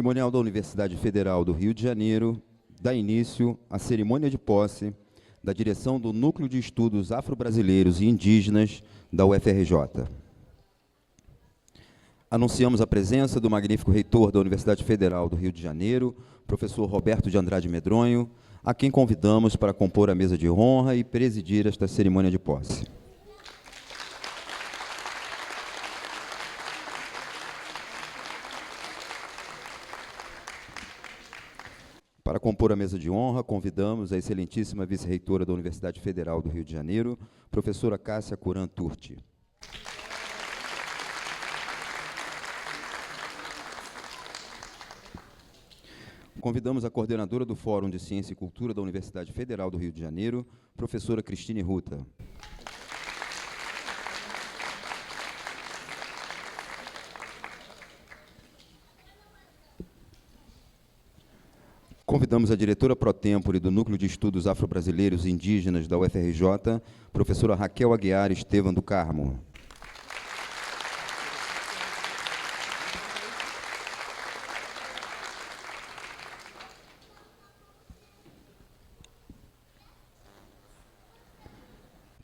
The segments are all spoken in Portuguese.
Cerimonial da Universidade Federal do Rio de Janeiro dá início à cerimônia de posse da direção do Núcleo de Estudos Afro-Brasileiros e Indígenas da UFRJ. Anunciamos a presença do magnífico reitor da Universidade Federal do Rio de Janeiro, professor Roberto de Andrade Medronho, a quem convidamos para compor a mesa de honra e presidir esta cerimônia de posse. Para compor a mesa de honra, convidamos a excelentíssima vice-reitora da Universidade Federal do Rio de Janeiro, professora Cássia Curan Turti. Convidamos a coordenadora do Fórum de Ciência e Cultura da Universidade Federal do Rio de Janeiro, professora Cristine Ruta. Convidamos a diretora pró-tempore do Núcleo de Estudos Afro-Brasileiros e Indígenas da UFRJ, professora Raquel Aguiar Estevam do Carmo.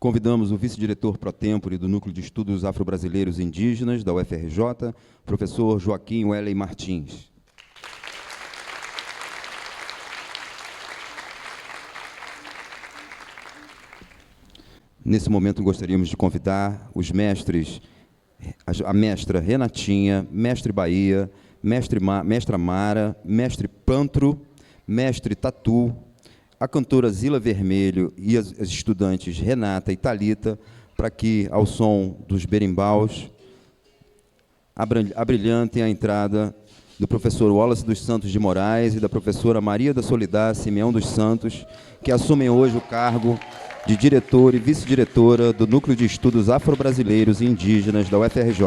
Convidamos o vice-diretor pró-tempore do Núcleo de Estudos Afro-Brasileiros e Indígenas da UFRJ, professor Joaquim Wellen Martins. Nesse momento, gostaríamos de convidar os mestres, a mestra Renatinha, mestre Bahia, mestra Mara, mestre Pantro, mestre Tatu, a cantora Zila Vermelho e as estudantes Renata e Thalita, para que, ao som dos berimbaus, abrilhantem a entrada do professor Wallace dos Santos de Moraes e da professora Maria da Soledad Simeão dos Santos, que assumem hoje o cargo de diretora e vice-diretora do Núcleo de Estudos Afro-Brasileiros e Indígenas da UFRJ.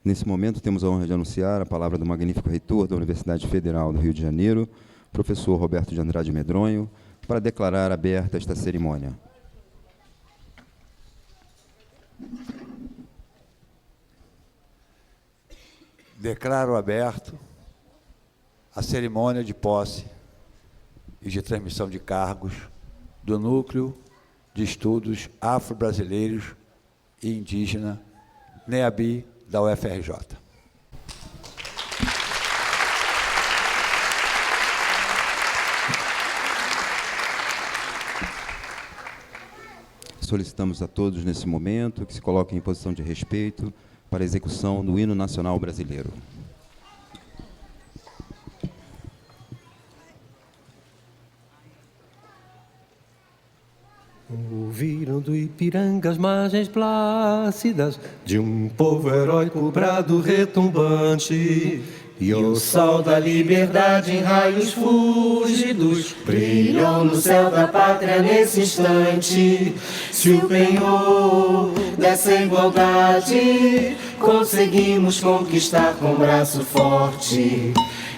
Nesse momento, temos a honra de anunciar a palavra do magnífico reitor da Universidade Federal do Rio de Janeiro, professor Roberto de Andrade Medronho, para declarar aberta esta cerimônia. Declaro aberto a cerimônia de posse e de transmissão de cargos do Núcleo de Estudos Afro-Brasileiros e Indígena, NEABI, da UFRJ. Solicitamos a todos, nesse momento, que se coloquem em posição de respeito para a execução do Hino Nacional Brasileiro. Ouviram do Ipiranga as margens plácidas de um povo heróico brado retumbante, e o sol da liberdade em raios fúlgidos brilhou no céu da pátria nesse instante. Se o penhor dessa igualdade conseguimos conquistar com braço forte,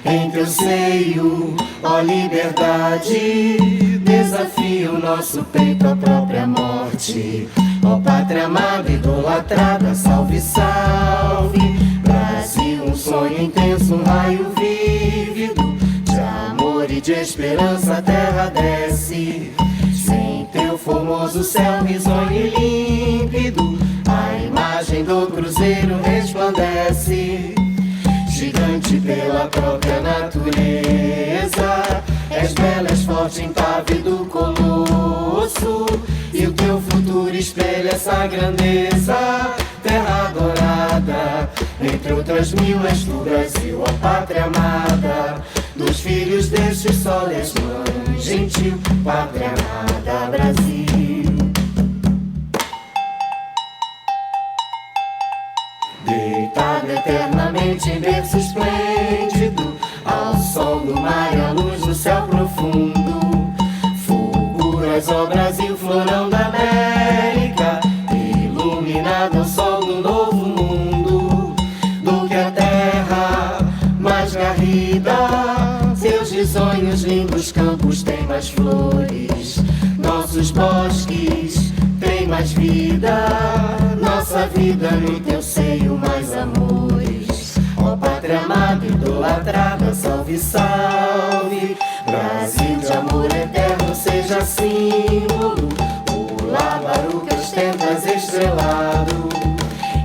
em teu seio, ó liberdade, desafia o nosso peito à própria morte. Ó pátria amada, idolatrada, salve, salve, Brasil, um sonho intenso, um raio vívido, de amor e de esperança a terra desce. Sem teu formoso céu risonho e límpido, a imagem do cruzeiro resplandece. Gigante pela própria natureza, és bela, és forte, impávido colosso, e o teu futuro espelha essa grandeza. Terra adorada, entre outras mil, és tu, Brasil, ó pátria amada. Dos filhos deste sol és mãe gentil, pátria amada, Brasil. Deitado eternamente em berço esplêndido, ao sol do mar e à luz do céu profundo, fulguras, ó Brasil, florão da América, iluminado ao sol do novo mundo. Do que a terra mais garrida, seus risonhos lindos campos têm mais flores, nossos bosques têm mais vida, nossa vida no teu seio mais amores. Ó pátria amada, idolatrada, salve, salve, Brasil de amor eterno seja símbolo, o lábaro que ostentas estrelado,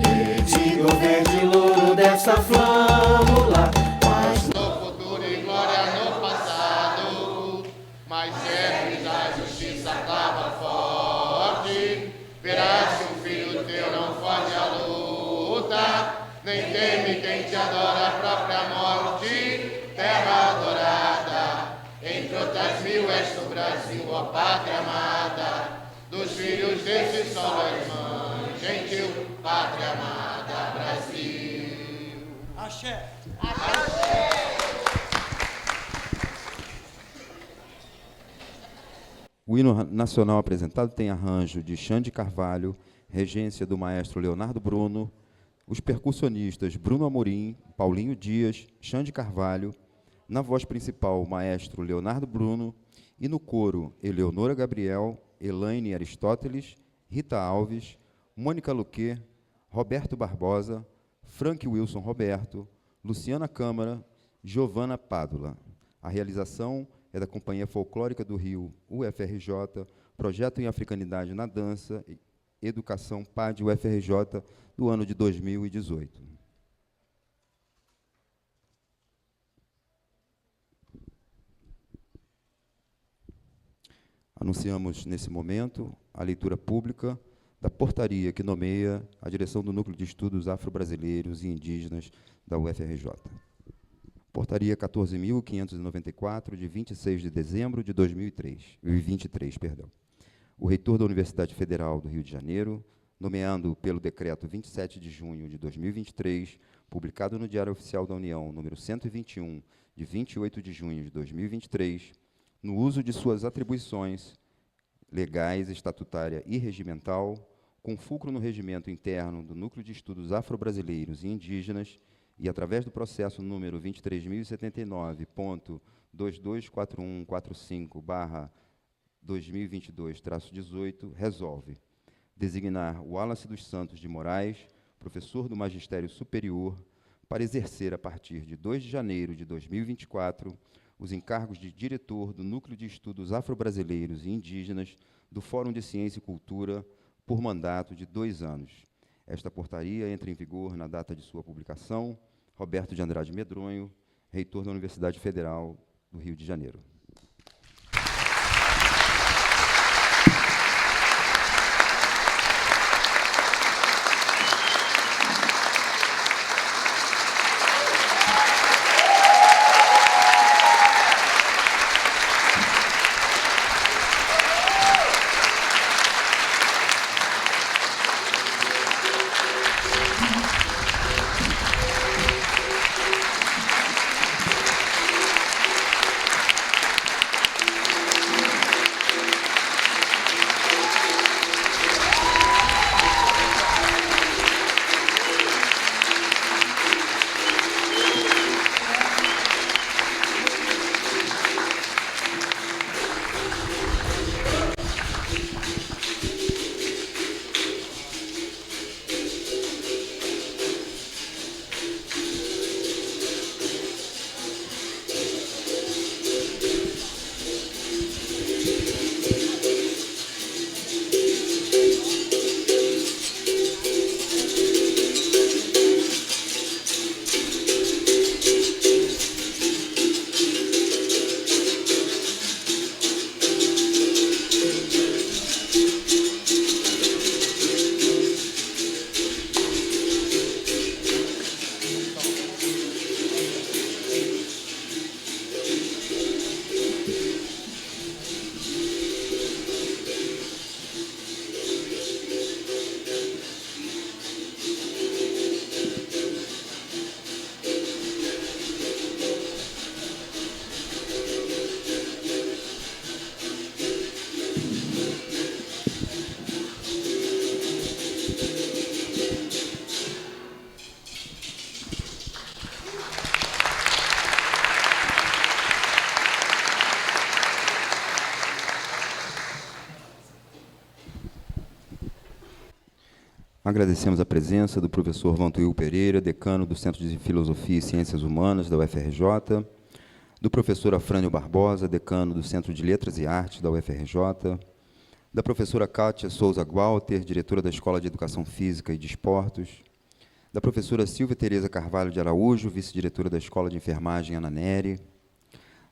e diga o verde louro dessa flâmula, mas no futuro e glória no passado, mais certo a justiça clama forte. Verás que o filho teu não foge à luta, nem teme quem te adora a própria morte. Terra adorada, entre outras mil és tu, Brasil, ó pátria amada. Dos filhos desse sol és mãe gentil, pátria amada, Brasil. Axé. O hino nacional apresentado tem arranjo de Xande Carvalho, regência do maestro Leonardo Bruno, os percussionistas Bruno Amorim, Paulinho Dias, Xande Carvalho, na voz principal o maestro Leonardo Bruno, e no coro Eleonora Gabriel, Elaine Aristóteles, Rita Alves, Mônica Luque, Roberto Barbosa, Frank Wilson Roberto, Luciana Câmara, Giovana Pádula. A realização é da Companhia Folclórica do Rio, UFRJ, Projeto em Africanidade na Dança, Educação PAD UFRJ, do ano de 2018. Anunciamos, nesse momento, a leitura pública da portaria que nomeia a direção do Núcleo de Estudos Afro-Brasileiros e Indígenas da UFRJ. Portaria 14.594, de 26 de dezembro de 2023. O reitor da Universidade Federal do Rio de Janeiro, nomeando pelo Decreto 27 de junho de 2023, publicado no Diário Oficial da União, número 121, de 28 de junho de 2023, no uso de suas atribuições legais, estatutária e regimental, com fulcro no regimento interno do Núcleo de Estudos Afro-Brasileiros e Indígenas e através do processo número 23.079.22445/2022-18, resolve designar Wallace dos Santos de Moraes, professor do Magistério Superior, para exercer, a partir de 2 de janeiro de 2024, os encargos de diretor do Núcleo de Estudos Afro-Brasileiros e Indígenas do Fórum de Ciência e Cultura por mandato de 2 anos. Esta portaria entra em vigor na data de sua publicação. Roberto de Andrade Medronho, reitor da Universidade Federal do Rio de Janeiro. Agradecemos a presença do professor Vantuil Pereira, decano do Centro de Filosofia e Ciências Humanas da UFRJ, do professor Afrânio Barbosa, decano do Centro de Letras e Artes da UFRJ, da professora Kátia Souza Gualter, diretora da Escola de Educação Física e de Esportos, da professora Silvia Tereza Carvalho de Araújo, vice-diretora da Escola de Enfermagem Ana Nery,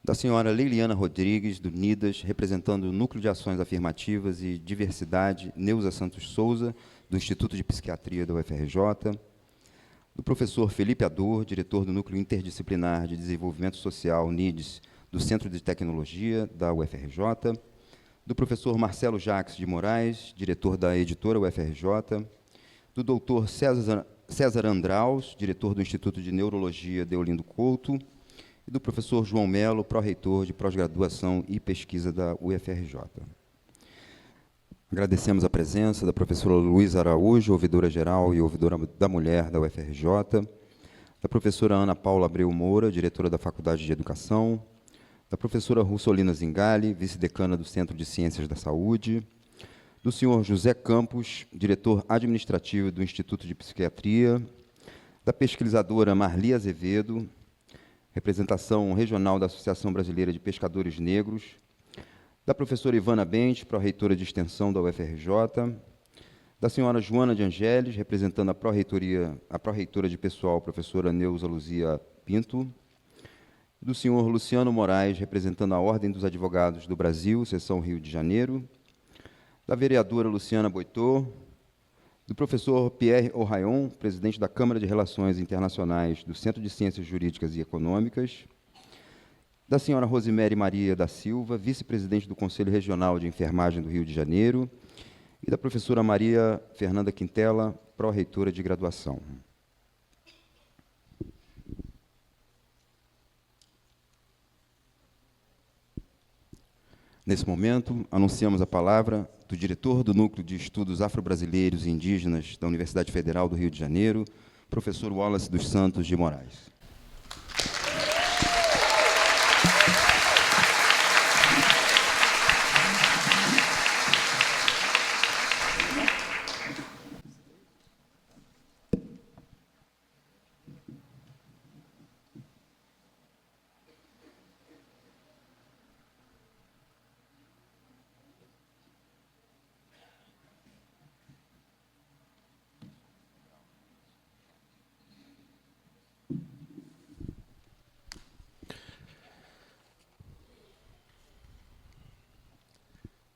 da senhora Leiliana Rodrigues, do NIDAS, representando o Núcleo de Ações Afirmativas e Diversidade, Neuza Santos Souza, do Instituto de Psiquiatria da UFRJ, do professor Felipe Ador, diretor do Núcleo Interdisciplinar de Desenvolvimento Social, NIDES, do Centro de Tecnologia da UFRJ, do professor Marcelo Jacques de Moraes, diretor da editora UFRJ, do doutor César Andraus, diretor do Instituto de Neurologia Deolindo Couto, e do professor João Melo, pró-reitor de pós-graduação e pesquisa da UFRJ. Agradecemos a presença da professora Luísa Araújo, ouvidora-geral e ouvidora da mulher da UFRJ, da professora Ana Paula Abreu Moura, diretora da Faculdade de Educação, da professora Russolina Zingali, vice-decana do Centro de Ciências da Saúde, do senhor José Campos, diretor administrativo do Instituto de Psiquiatria, da pesquisadora Marli Azevedo, representação regional da Associação Brasileira de Pescadores Negros, da professora Ivana Bentes, pró-reitora de Extensão da UFRJ, da senhora Joana de Angeles, representando a pró-reitora de Pessoal, professora Neuza Luzia Pinto, do senhor Luciano Moraes, representando a Ordem dos Advogados do Brasil, seção Rio de Janeiro, da vereadora Luciana Boitô, do professor Pierre O'Hayon, presidente da Câmara de Relações Internacionais do Centro de Ciências Jurídicas e Econômicas, da senhora Rosemary Maria da Silva, vice-presidente do Conselho Regional de Enfermagem do Rio de Janeiro, e da professora Maria Fernanda Quintela, pró-reitora de graduação. Nesse momento, anunciamos a palavra do diretor do Núcleo de Estudos Afro-Brasileiros e Indígenas da Universidade Federal do Rio de Janeiro, professor Wallace dos Santos de Moraes.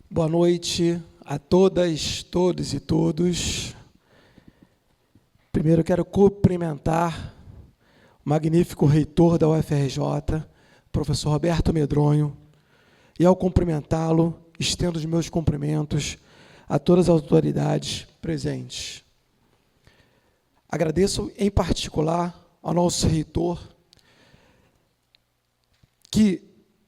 Boa noite a todas, todos e todos. Primeiro quero cumprimentar o magnífico reitor da UFRJ, professor Roberto Medronho, e ao cumprimentá-lo, estendo os meus cumprimentos a todas as autoridades presentes. Agradeço em particular ao nosso reitor, que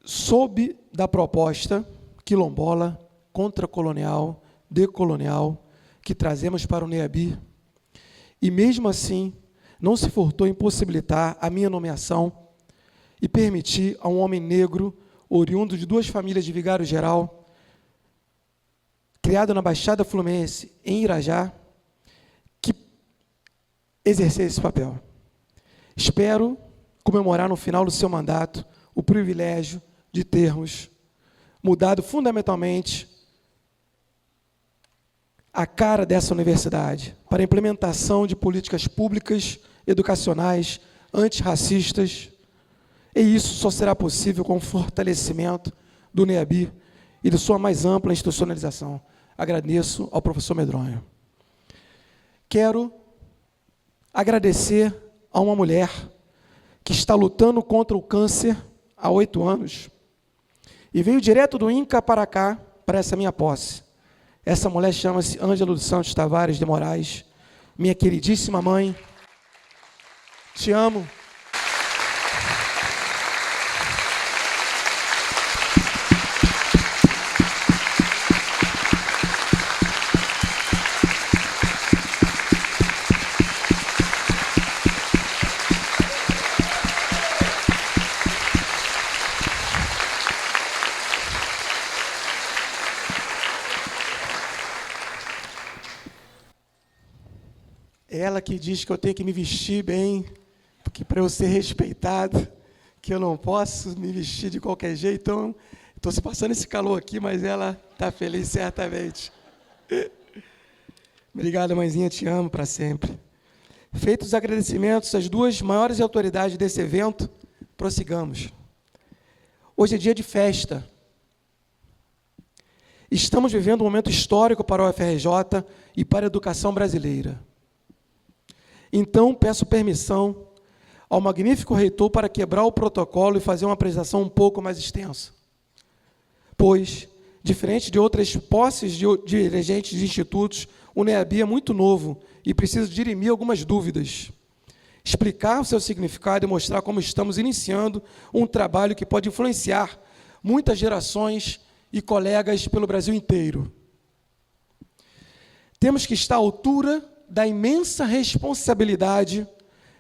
soube da proposta quilombola, contracolonial, decolonial, que trazemos para o NEABI, e mesmo assim não se furtou em possibilitar a minha nomeação e permitir a um homem negro, oriundo de 2 famílias de Vigário Geral, criado na Baixada Fluminense, em Irajá, que exercer esse papel. Espero comemorar no final do seu mandato o privilégio de termos mudado fundamentalmente a cara dessa universidade para a implementação de políticas públicas, educacionais, antirracistas, e isso só será possível com o fortalecimento do NEABI e de sua mais ampla institucionalização. Agradeço ao professor Medronho. Quero agradecer a uma mulher que está lutando contra o câncer há 8 anos e veio direto do INCA para cá, para essa minha posse. Essa mulher chama-se Ângela dos Santos Tavares de Moraes, minha queridíssima mãe. Te amo. Ela que diz que eu tenho que me vestir bem, porque para eu ser respeitado, que eu não posso me vestir de qualquer jeito, então estou se passando esse calor aqui, mas ela está feliz certamente. Obrigado, mãezinha, te amo para sempre. Feitos os agradecimentos às 2 maiores autoridades desse evento, prossigamos. Hoje é dia de festa. Estamos vivendo um momento histórico para a UFRJ e para a educação brasileira. Então, peço permissão ao magnífico reitor para quebrar o protocolo e fazer uma apresentação um pouco mais extensa. Pois, diferente de outras posses de dirigentes de institutos, o NEABI é muito novo e precisa dirimir algumas dúvidas, explicar o seu significado e mostrar como estamos iniciando um trabalho que pode influenciar muitas gerações e colegas pelo Brasil inteiro. Temos que estar à altura da imensa responsabilidade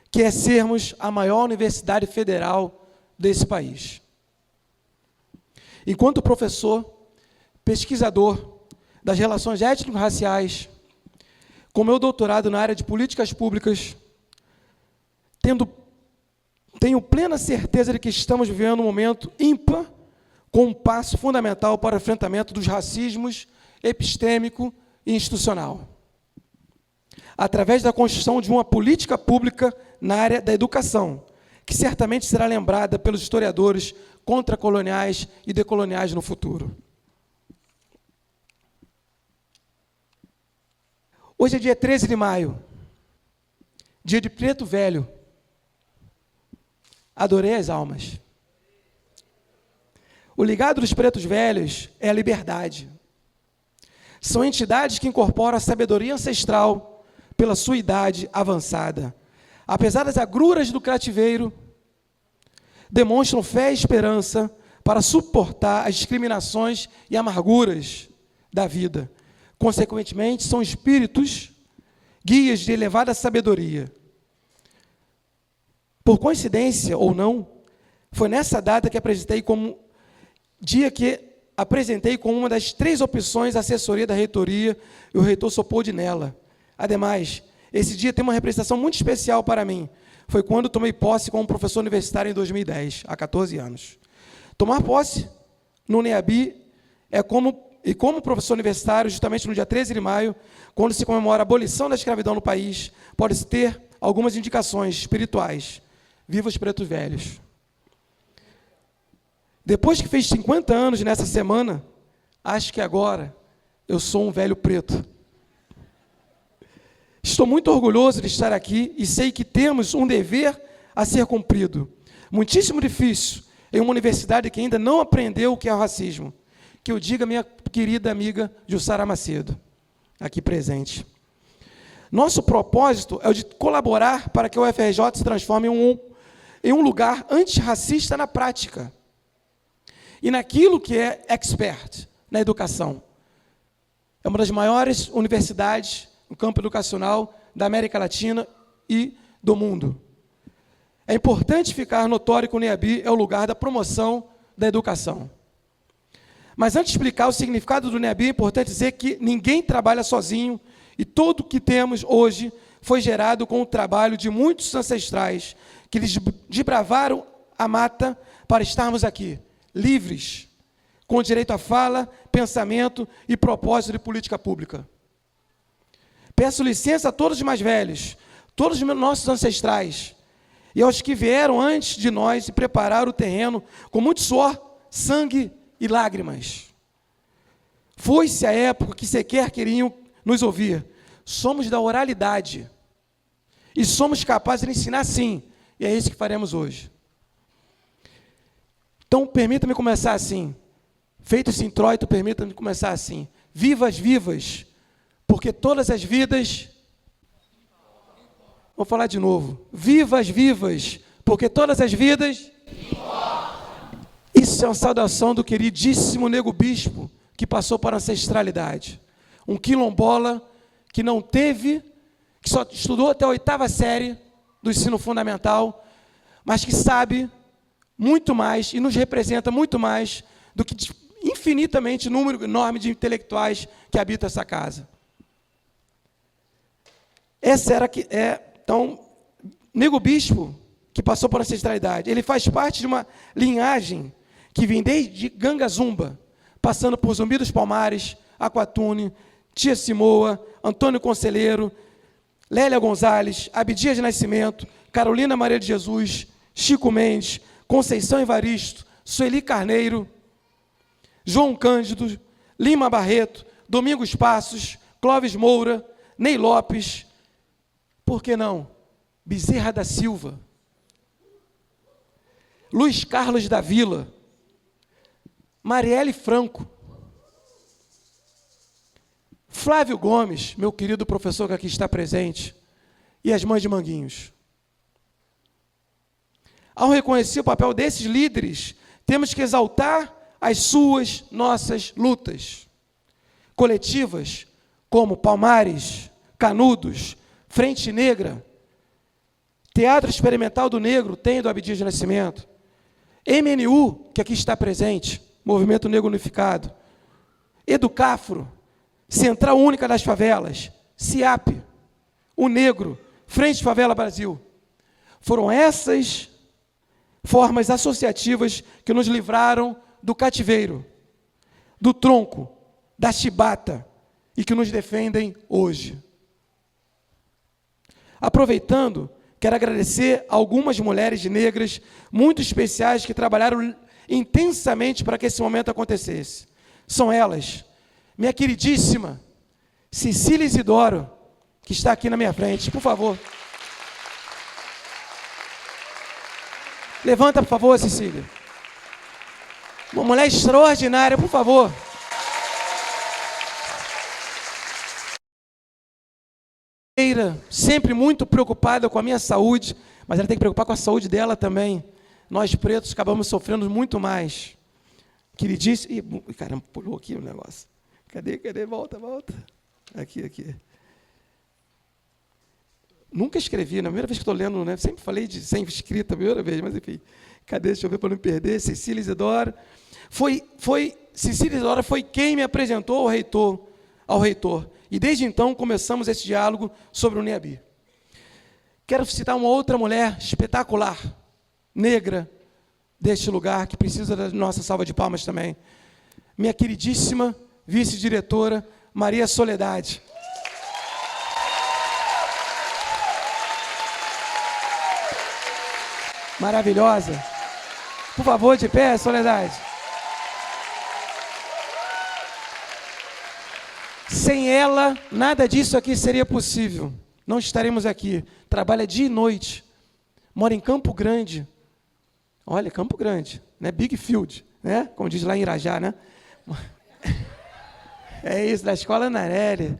que é sermos a maior universidade federal desse país. Enquanto professor, pesquisador das relações étnico-raciais, com meu doutorado na área de políticas públicas, tenho plena certeza de que estamos vivendo um momento ímpar, com um passo fundamental para o enfrentamento dos racismos epistêmico e institucional, através da construção de uma política pública na área da educação, que certamente será lembrada pelos historiadores contracoloniais e decoloniais no futuro. Hoje é dia 13 de maio, dia de Preto Velho. Adorei as almas. O legado dos pretos velhos é a liberdade. São entidades que incorporam a sabedoria ancestral pela sua idade avançada. Apesar das agruras do cativeiro, demonstram fé e esperança para suportar as discriminações e amarguras da vida. Consequentemente, são espíritos guias de elevada sabedoria. Por coincidência ou não, foi nessa data que apresentei como uma das 3 opções a assessoria da reitoria e o reitor se opôs nela. Ademais, esse dia tem uma representação muito especial para mim. Foi quando tomei posse como professor universitário em 2010, há 14 anos. Tomar posse no NEABI como professor universitário, justamente no dia 13 de maio, quando se comemora a abolição da escravidão no país, pode-se ter algumas indicações espirituais. Viva os pretos velhos! Depois que fez 50 anos nessa semana, acho que agora eu sou um velho preto. Estou muito orgulhoso de estar aqui e sei que temos um dever a ser cumprido. Muitíssimo difícil em uma universidade que ainda não aprendeu o que é o racismo. Que eu diga minha querida amiga Jussara Macedo, aqui presente. Nosso propósito é o de colaborar para que o UFRJ se transforme em um lugar antirracista na prática. E naquilo que é expert, na educação. É uma das maiores universidades no campo educacional da América Latina e do mundo. É importante ficar notório que o NEABI é o lugar da promoção da educação. Mas antes de explicar o significado do NEABI, é importante dizer que ninguém trabalha sozinho e tudo o que temos hoje foi gerado com o trabalho de muitos ancestrais que desbravaram a mata para estarmos aqui, livres, com direito à fala, pensamento e propósito de política pública. Peço licença a todos os mais velhos, todos os nossos ancestrais, e aos que vieram antes de nós e prepararam o terreno com muito suor, sangue e lágrimas. Foi-se a época que sequer queriam nos ouvir. Somos da oralidade, e somos capazes de ensinar sim, e é isso que faremos hoje. Então, permita-me começar assim. Feito esse introito, permita-me começar assim. Vivas, vivas, porque todas as vidas... Vou falar de novo. Vivas, vivas, porque todas as vidas... Isso é uma saudação do queridíssimo Nego Bispo, que passou para a ancestralidade. Um quilombola que não teve, que só estudou até a 8ª série do ensino fundamental, mas que sabe muito mais e nos representa muito mais do que infinitamente número enorme de intelectuais que habitam essa casa. Então, Nego Bispo, que passou por ancestralidade, ele faz parte de uma linhagem que vem desde Gangazumba, passando por Zumbi dos Palmares, Aquatune, Tia Simoa, Antônio Conselheiro, Lélia Gonzalez, Abdias de Nascimento, Carolina Maria de Jesus, Chico Mendes, Conceição Evaristo, Sueli Carneiro, João Cândido, Lima Barreto, Domingos Passos, Clóvis Moura, Ney Lopes, por que não? Bezerra da Silva, Luiz Carlos da Vila, Marielle Franco, Flávio Gomes, meu querido professor que aqui está presente, e as mães de Manguinhos. Ao reconhecer o papel desses líderes, temos que exaltar as suas, nossas lutas coletivas, como Palmares, Canudos, Frente Negra, Teatro Experimental do Negro, tem do Abdias de Nascimento, MNU, que aqui está presente, Movimento Negro Unificado, Educafro, Central Única das Favelas, CIAP, o Negro, Frente Favela Brasil. Foram essas formas associativas que nos livraram do cativeiro, do tronco, da chibata, e que nos defendem hoje. Aproveitando, quero agradecer a algumas mulheres negras muito especiais que trabalharam intensamente para que esse momento acontecesse. São elas, minha queridíssima Cecília Isidoro, que está aqui na minha frente, por favor. Levanta, por favor, Cecília. Uma mulher extraordinária, por favor. Sempre muito preocupada com a minha saúde, mas ela tem que preocupar com a saúde dela também. Nós pretos acabamos sofrendo muito mais. queridíssimo... Ih, caramba, pulou aqui o negócio. Cadê? Volta. Aqui. Nunca escrevi, na primeira vez que estou lendo, né? Sempre falei de sem escrita, a primeira vez, mas enfim. Cadê? Deixa eu ver para não me perder. Cecília Isidora. Cecília Isidora foi quem me apresentou ao reitor. E desde então começamos esse diálogo sobre o NEABI. Quero citar uma outra mulher espetacular, negra, deste lugar, que precisa da nossa salva de palmas também. Minha queridíssima vice-diretora, Maria Soledade. Maravilhosa. Por favor, de pé, Soledade. Sem ela, nada disso aqui seria possível. Não estaremos aqui. Trabalha dia e noite. Mora em Campo Grande. Olha, Campo Grande, né? Big Field, né? Como diz lá em Irajá, né? É isso, da Escola Narelli.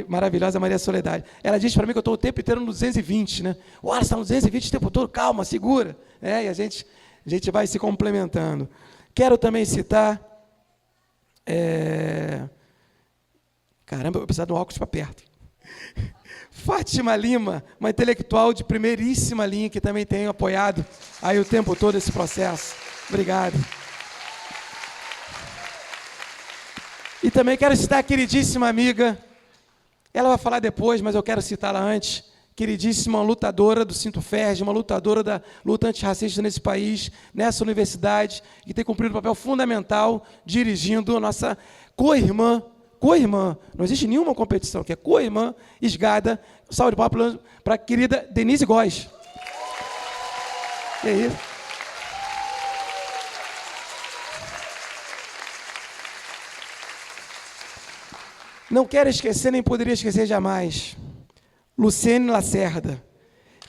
Maravilhosa Maria Soledade. Ela diz para mim que eu estou o tempo inteiro no 220, né? Olha, você está no 220 o tempo todo, calma, segura. E a gente vai se complementando. Quero também citar... Caramba, eu vou precisar de um óculos para perto. Fátima Lima, uma intelectual de primeiríssima linha, que também tem apoiado aí o tempo todo esse processo. Obrigado. E também quero citar a queridíssima amiga, ela vai falar depois, mas eu quero citá-la antes, queridíssima lutadora do Cinto Ferge, uma lutadora da luta antirracista nesse país, nessa universidade, que tem cumprido um papel fundamental, dirigindo a nossa co-irmã, não existe nenhuma competição, que é co-irmã, esgada, salve de palmas para a querida Denise Góes. Que é isso? Não quero esquecer, nem poderia esquecer jamais, Luciene Lacerda.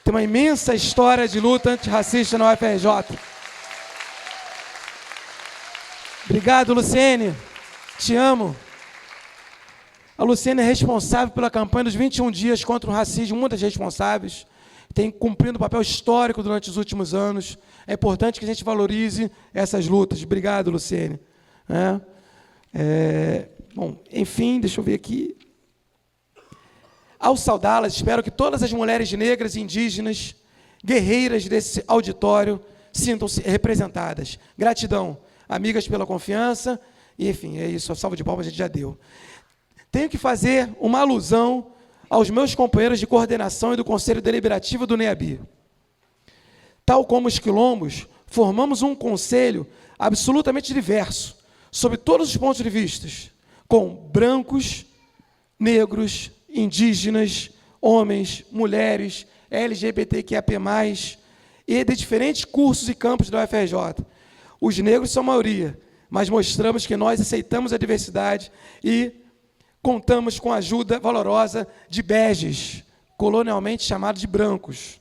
Tem uma imensa história de luta antirracista na UFRJ. Obrigado, Luciene. Te amo. A Luciene é responsável pela campanha dos 21 dias contra o racismo, uma das responsáveis. Tem cumprido um papel histórico durante os últimos anos. É importante que a gente valorize essas lutas. Obrigado, Luciene. Bom, enfim, deixa eu ver aqui. Ao saudá-las, espero que todas as mulheres negras e indígenas, guerreiras desse auditório, sintam-se representadas. Gratidão, amigas, pela confiança. E, enfim, é isso. A salva de palmas a gente já deu. Tenho que fazer uma alusão aos meus companheiros de coordenação e do Conselho Deliberativo do NEABI. Tal como os quilombos, formamos um conselho absolutamente diverso, sob todos os pontos de vista, com brancos, negros, indígenas, homens, mulheres, LGBTQIAP+, e de diferentes cursos e campos da UFRJ. Os negros são a maioria, mas mostramos que nós aceitamos a diversidade e contamos com a ajuda valorosa de beges, colonialmente chamados de brancos,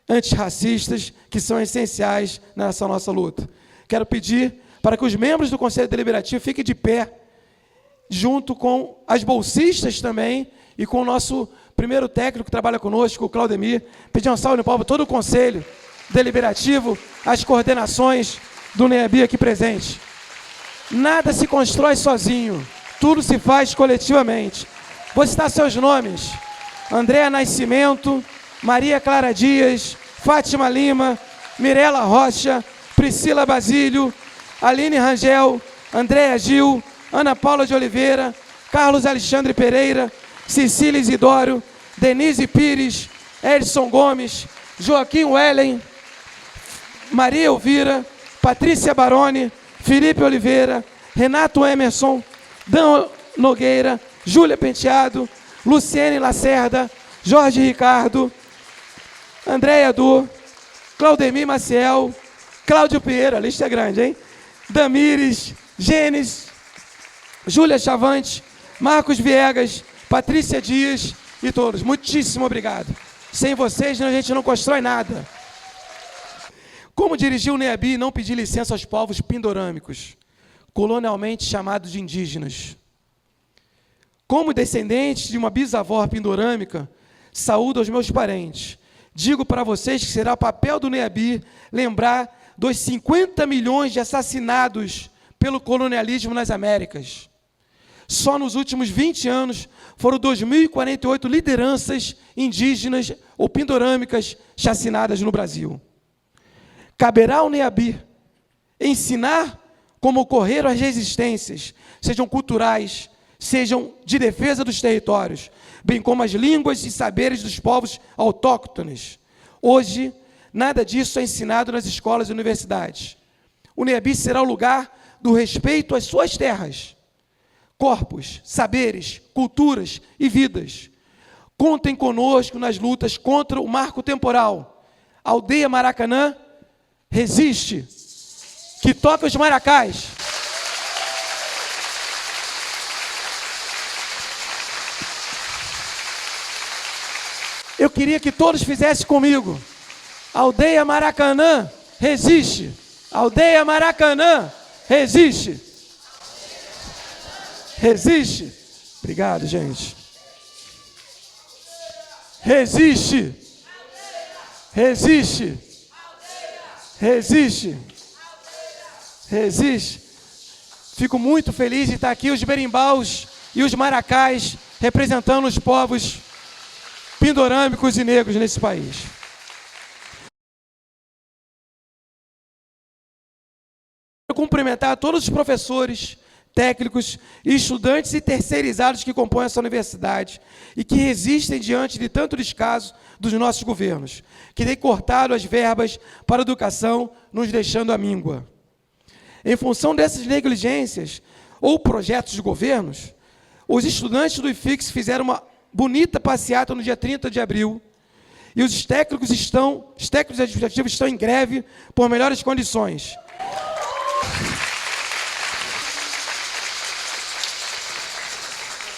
antirracistas, que são essenciais nessa nossa luta. Quero pedir para que os membros do Conselho Deliberativo fiquem de pé, junto com as bolsistas também, e com o nosso primeiro técnico que trabalha conosco, o Claudemir. Pedir uma salva de palmas para todo o Conselho Deliberativo, as coordenações do NEABI aqui presente. Nada se constrói sozinho, tudo se faz coletivamente. Vou citar seus nomes: Andréa Nascimento, Maria Clara Dias, Fátima Lima, Mirela Rocha, Priscila Basílio, Aline Rangel, Andréa Gil, Ana Paula de Oliveira, Carlos Alexandre Pereira, Cecília Isidoro, Denise Pires, Edson Gomes, Joaquim Wellen, Maria Elvira, Patrícia Baroni, Felipe Oliveira, Renato Emerson, Dan Nogueira, Júlia Penteado, Luciene Lacerda, Jorge Ricardo, Andréia Du, Claudemir Maciel, Cláudio Pinheiro, a lista é grande, hein? Damires, Gênesis, Júlia Chavante, Marcos Viegas, Patrícia Dias e todos. Muitíssimo obrigado. Sem vocês, a gente não constrói nada. Como dirigir o NEABI e não pedir licença aos povos pindorâmicos, colonialmente chamados de indígenas? Como descendente de uma bisavó pindorâmica, saúdo aos meus parentes. Digo para vocês que será papel do NEABI lembrar dos 50 milhões de assassinados pelo colonialismo nas Américas. Só nos últimos 20 anos foram 2.048 lideranças indígenas ou pindorâmicas chacinadas no Brasil. Caberá ao NEABI ensinar como ocorreram as resistências, sejam culturais, sejam de defesa dos territórios, bem como as línguas e saberes dos povos autóctones. Hoje, nada disso é ensinado nas escolas e universidades. O NEABI será o lugar do respeito às suas terras, corpos, saberes, culturas e vidas. Contem conosco nas lutas contra o marco temporal. A aldeia Maracanã resiste. Que toca os maracás. Eu queria que todos fizessem comigo. A aldeia Maracanã resiste. A aldeia Maracanã resiste. Resiste. Obrigado, gente. Resiste. Resiste. Resiste. Resiste. Fico muito feliz de estar aqui, os berimbaus e os maracás, representando os povos pindorâmicos e negros nesse país. Quero cumprimentar todos os professores, técnicos, estudantes e terceirizados que compõem essa universidade e que resistem diante de tanto descaso dos nossos governos, que têm cortado as verbas para a educação, nos deixando à míngua. Em função dessas negligências ou projetos de governos, os estudantes do IFIX fizeram uma bonita passeata no dia 30 de abril e os técnicos administrativos estão em greve por melhores condições.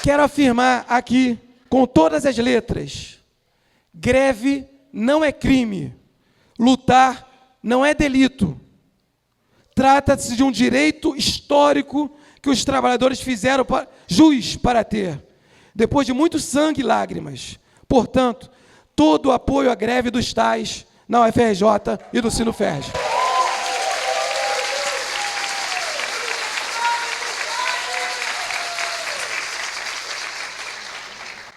Quero afirmar aqui, com todas as letras, greve não é crime, lutar não é delito. Trata-se de um direito histórico que os trabalhadores fizeram jus para ter, depois de muito sangue e lágrimas. Portanto, todo o apoio à greve dos tais na UFRJ e do Sinoferj.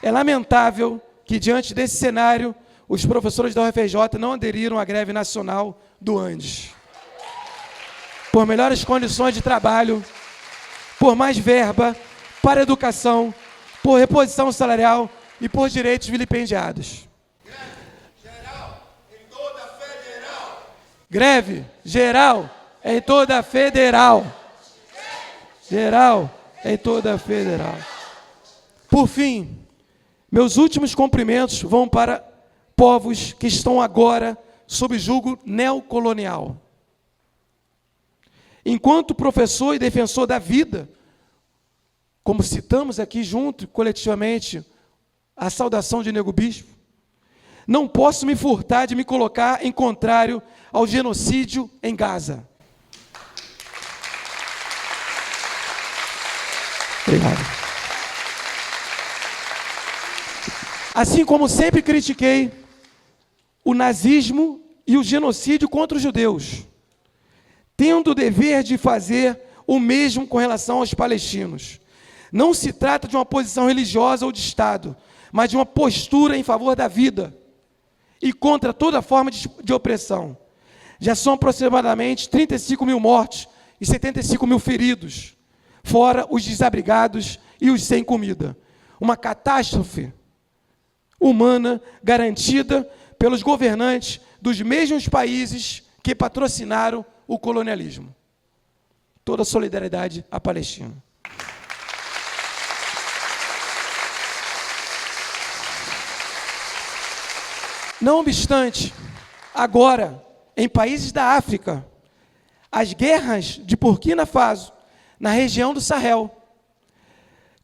É lamentável que, diante desse cenário, os professores da UFRJ não aderiram à greve nacional do Andes. Por melhores condições de trabalho, por mais verba para a educação, por reposição salarial e por direitos vilipendiados. Greve geral em toda a federal. Geral em toda a federal. Por fim, meus últimos cumprimentos vão para povos que estão agora sob julgo neocolonial. Enquanto professor e defensor da vida, como citamos aqui junto, coletivamente, a saudação de Nego Bispo, não posso me furtar de me colocar em contrário ao genocídio em Gaza. Obrigado. Assim como sempre critiquei o nazismo e o genocídio contra os judeus, tendo o dever de fazer o mesmo com relação aos palestinos. Não se trata de uma posição religiosa ou de Estado, mas de uma postura em favor da vida e contra toda forma de opressão. Já são aproximadamente 35 mil mortos e 75 mil feridos, fora os desabrigados e os sem comida. Uma catástrofe humana garantida pelos governantes dos mesmos países que patrocinaram o colonialismo. Toda a solidariedade à Palestina. Não obstante, agora, em países da África, as guerras de Burkina Faso, na região do Sahel,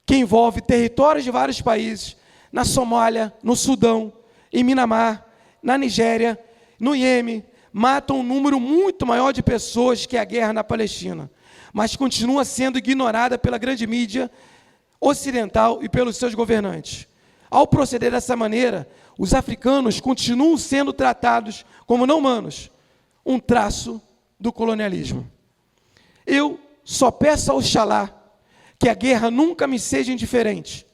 que envolve territórios de vários países, na Somália, no Sudão, em Minamar, na Nigéria, no Iêmen, matam um número muito maior de pessoas que a guerra na Palestina, mas continua sendo ignorada pela grande mídia ocidental e pelos seus governantes. Ao proceder dessa maneira, os africanos continuam sendo tratados como não humanos, um traço do colonialismo. Eu só peço ao Oxalá que a guerra nunca me seja indiferente,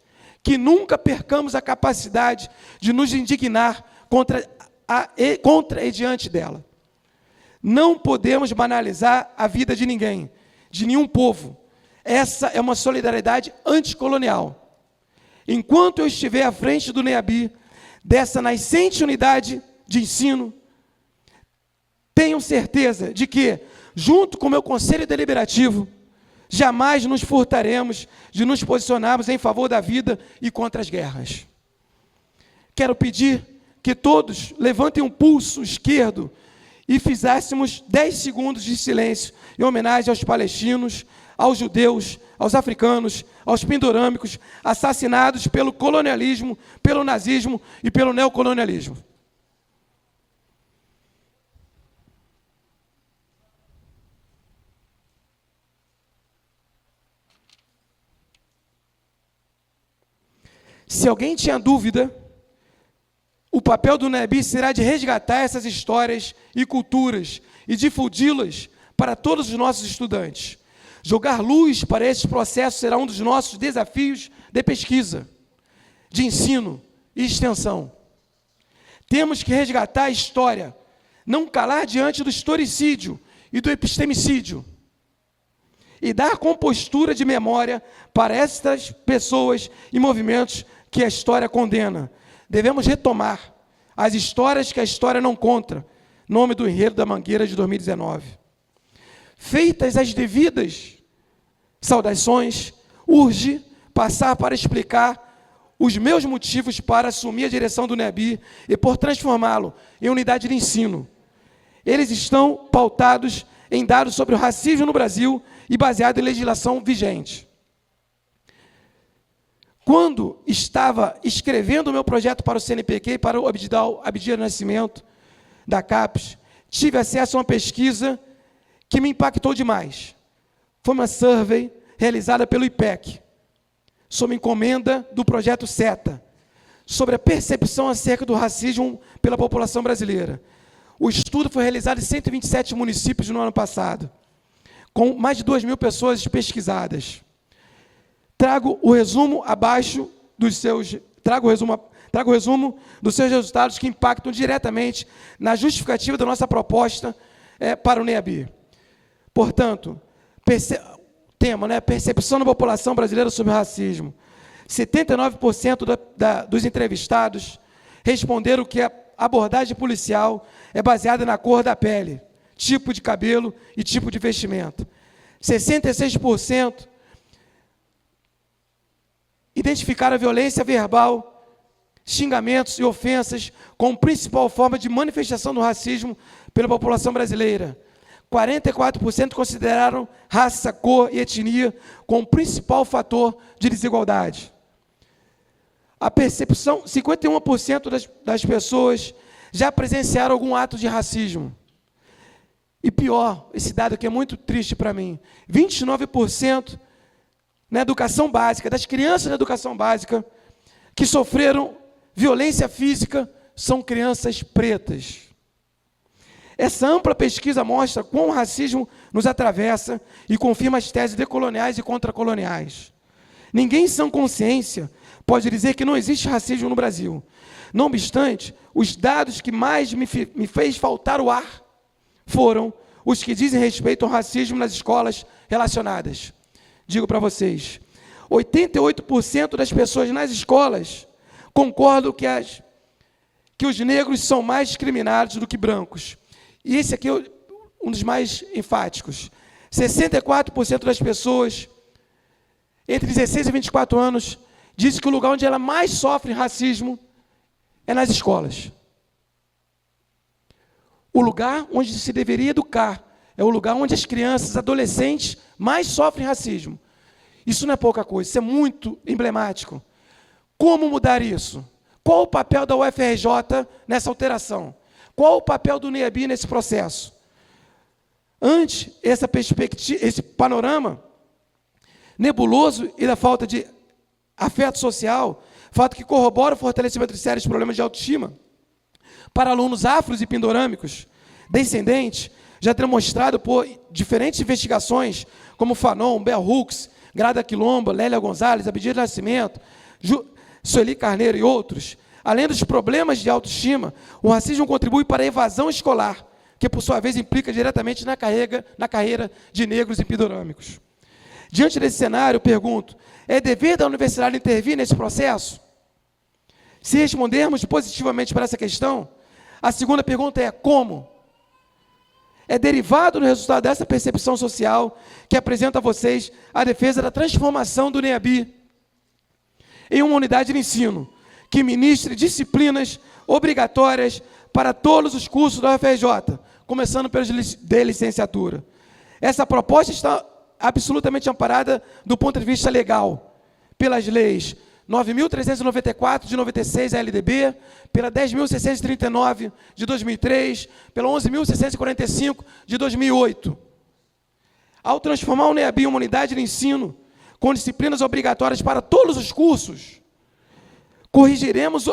que nunca percamos a capacidade de nos indignar contra e diante dela. Não podemos banalizar a vida de ninguém, de nenhum povo. Essa é uma solidariedade anticolonial. Enquanto eu estiver à frente do NEABI, dessa nascente unidade de ensino, tenham certeza de que, junto com o meu Conselho Deliberativo, jamais nos furtaremos de nos posicionarmos em favor da vida e contra as guerras. Quero pedir que todos levantem um pulso esquerdo e fizéssemos 10 segundos de silêncio em homenagem aos palestinos, aos judeus, aos africanos, aos pindorâmicos, assassinados pelo colonialismo, pelo nazismo e pelo neocolonialismo. Se alguém tinha dúvida, o papel do NEABI será de resgatar essas histórias e culturas e difundi-las para todos os nossos estudantes. Jogar luz para esses processos será um dos nossos desafios de pesquisa, de ensino e extensão. Temos que resgatar a história, não calar diante do historicídio e do epistemicídio, e dar compostura de memória para essas pessoas e movimentos que a história condena. Devemos retomar as histórias que a história não conta, nome do enredo da Mangueira de 2019. Feitas as devidas saudações, urge passar para explicar os meus motivos para assumir a direção do NEABI e por transformá-lo em unidade de ensino. Eles estão pautados em dados sobre o racismo no Brasil e baseado em legislação vigente. Quando estava escrevendo o meu projeto para o CNPq e para o Abdias Nascimento, da CAPES, tive acesso a uma pesquisa que me impactou demais. Foi uma survey realizada pelo IPEC, sob encomenda do projeto SETA, sobre a percepção acerca do racismo pela população brasileira. O estudo foi realizado em 127 municípios no ano passado, com mais de 2.000 pessoas pesquisadas. Trago o resumo dos seus resultados que impactam diretamente na justificativa da nossa proposta para o NEABI. Portanto, tema, percepção da população brasileira sobre o racismo. 79% dos entrevistados responderam que a abordagem policial é baseada na cor da pele, tipo de cabelo e tipo de vestimento. 66% identificaram a violência verbal, xingamentos e ofensas como principal forma de manifestação do racismo pela população brasileira. 44% consideraram raça, cor e etnia como principal fator de desigualdade. A percepção, 51% das pessoas já presenciaram algum ato de racismo. E pior, esse dado aqui é muito triste para mim, 29% na educação básica, das crianças da educação básica, que sofreram violência física, são crianças pretas. Essa ampla pesquisa mostra como o racismo nos atravessa e confirma as teses decoloniais e contracoloniais. Ninguém em sã consciência pode dizer que não existe racismo no Brasil. Não obstante, os dados que mais me fez faltar o ar foram os que dizem respeito ao racismo nas escolas relacionadas. Digo para vocês, 88% das pessoas nas escolas concordam que os negros são mais discriminados do que brancos. E esse aqui é um dos mais enfáticos. 64% das pessoas entre 16 e 24 anos dizem que o lugar onde ela mais sofre racismo é nas escolas. O lugar onde se deveria educar é o lugar onde as crianças, adolescentes, mais sofrem racismo. Isso não é pouca coisa, isso é muito emblemático. Como mudar isso? Qual o papel da UFRJ nessa alteração? Qual o papel do NEABI nesse processo? Ante essa perspectiva, esse panorama nebuloso e da falta de afeto social, fato que corrobora o fortalecimento de sérios problemas de autoestima para alunos afros e pindorâmicos, descendentes, já demonstrado por diferentes investigações, como Fanon, Bell Hooks, Grada Quilombo, Lélia Gonzalez, Abdias Nascimento, Sueli Carneiro e outros, além dos problemas de autoestima, o racismo contribui para a evasão escolar, que, por sua vez, implica diretamente na carreira de negros e pindorâmicos. Diante desse cenário, eu pergunto, é dever da universidade intervir nesse processo? Se respondermos positivamente para essa questão, a segunda pergunta é como? É derivado do resultado dessa percepção social que apresento a vocês a defesa da transformação do NEABI em uma unidade de ensino que ministre disciplinas obrigatórias para todos os cursos da UFRJ, começando pelos de licenciatura. Essa proposta está absolutamente amparada do ponto de vista legal, pelas leis 9.394 de 96, a LDB, pela 10.639 de 2003, pela 11.645 de 2008. Ao transformar o NEABI em uma unidade de ensino com disciplinas obrigatórias para todos os cursos, corrigiremos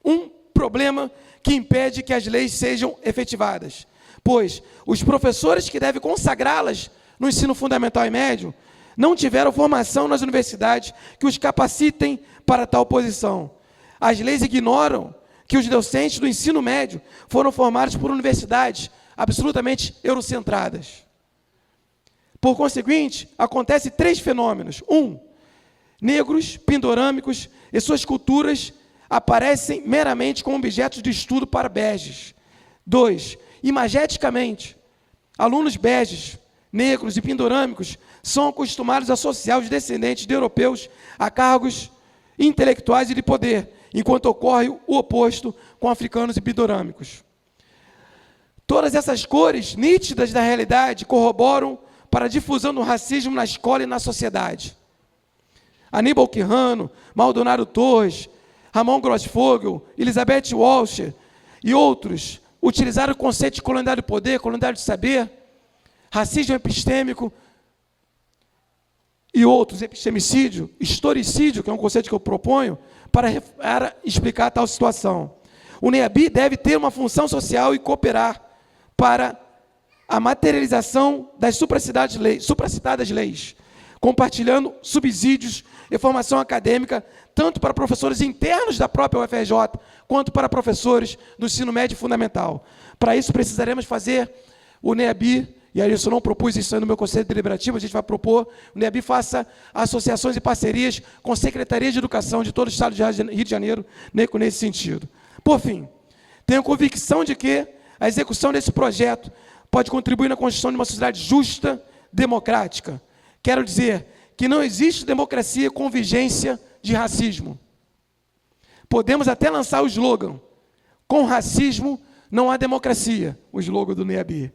um problema que impede que as leis sejam efetivadas, pois os professores que devem consagrá-las no ensino fundamental e médio não tiveram formação nas universidades que os capacitem para tal posição. As leis ignoram que os docentes do ensino médio foram formados por universidades absolutamente eurocentradas. Por conseguinte, acontecem 3 fenômenos. 1, negros, pindorâmicos e suas culturas aparecem meramente como objetos de estudo para beges. 2, imageticamente, alunos beges, negros e pindorâmicos são acostumados a associar os descendentes de europeus a cargos intelectuais e de poder, enquanto ocorre o oposto com africanos e pindorâmicos. Todas essas cores nítidas da realidade corroboram para a difusão do racismo na escola e na sociedade. Aníbal Quirrano, Maldonado Torres, Ramon Grossfogel, Elizabeth Walsh e outros utilizaram o conceito de colonialidade do poder, colonialidade do saber, racismo epistêmico e outros, epistemicídio, historicídio, que é um conceito que eu proponho, para explicar tal situação. O NEABI deve ter uma função social e cooperar para a materialização das supracitadas leis, compartilhando subsídios e formação acadêmica, tanto para professores internos da própria UFRJ, quanto para professores do ensino médio fundamental. Para isso, precisaremos fazer o NEABI, e aí eu não propus isso aí no meu Conselho Deliberativo, a gente vai propor, o NEABI faça associações e parcerias com secretarias de educação de todo o estado de Rio de Janeiro, nesse sentido. Por fim, tenho convicção de que a execução desse projeto pode contribuir na construção de uma sociedade justa, democrática. Quero dizer que não existe democracia com vigência de racismo. Podemos até lançar o slogan, com racismo não há democracia, o slogan do NEABI.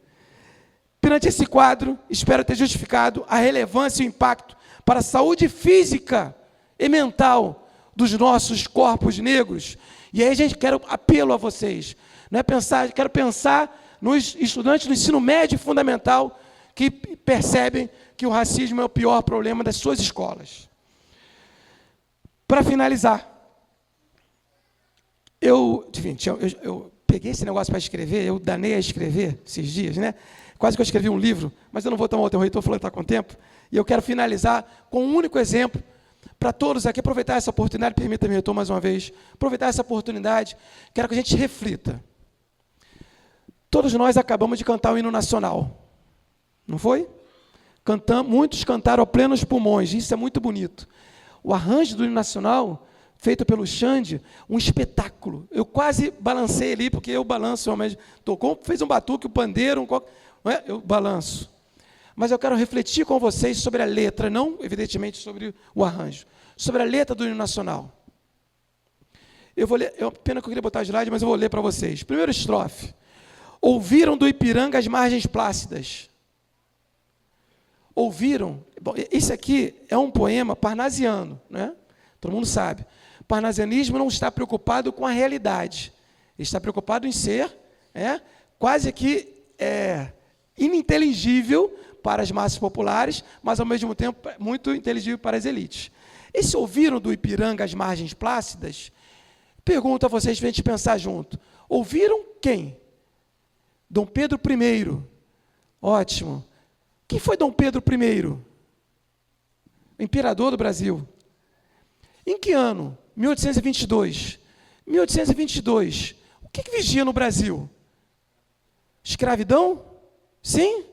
Perante esse quadro, espero ter justificado a relevância e o impacto para a saúde física e mental dos nossos corpos negros. E aí, gente, quero apelo a vocês. Não é pensar, quero pensar nos estudantes do ensino médio e fundamental que percebem que o racismo é o pior problema das suas escolas. Para finalizar, eu peguei esse negócio para escrever, eu danei a escrever esses dias, né? Quase que eu escrevi um livro, mas eu não vou tomar o teu reitor falando que está com tempo, e eu quero finalizar com um único exemplo, para todos aqui, aproveitar essa oportunidade, permita-me, reitor, mais uma vez, aproveitar essa oportunidade, quero que a gente reflita. Todos nós acabamos de cantar o hino nacional, não foi? Muitos cantaram a plenos pulmões, isso é muito bonito. O arranjo do hino nacional, feito pelo Xande, um espetáculo. Eu quase balancei ali, porque eu balanço, realmente, tocou, fez um batuque, o pandeiro, eu balanço. Mas eu quero refletir com vocês sobre a letra, não, evidentemente, sobre o arranjo, sobre a letra do hino nacional. Eu vou ler, pena que eu queria botar o slide, mas eu vou ler para vocês. Primeiro estrofe. Ouviram do Ipiranga as margens plácidas. Ouviram? Bom, esse aqui é um poema parnasiano, né? Todo mundo sabe. O parnasianismo não está preocupado com a realidade. Ele está preocupado em ser quase que ininteligível para as massas populares, mas, ao mesmo tempo, muito inteligível para as elites. Esse ouviram do Ipiranga as margens plácidas? Pergunto a vocês para a gente pensar junto. Ouviram quem? Dom Pedro I, Ótimo. Quem foi Dom Pedro I? O imperador do Brasil. Em que ano? 1822. 1822. O que vigia no Brasil? Escravidão? Sim?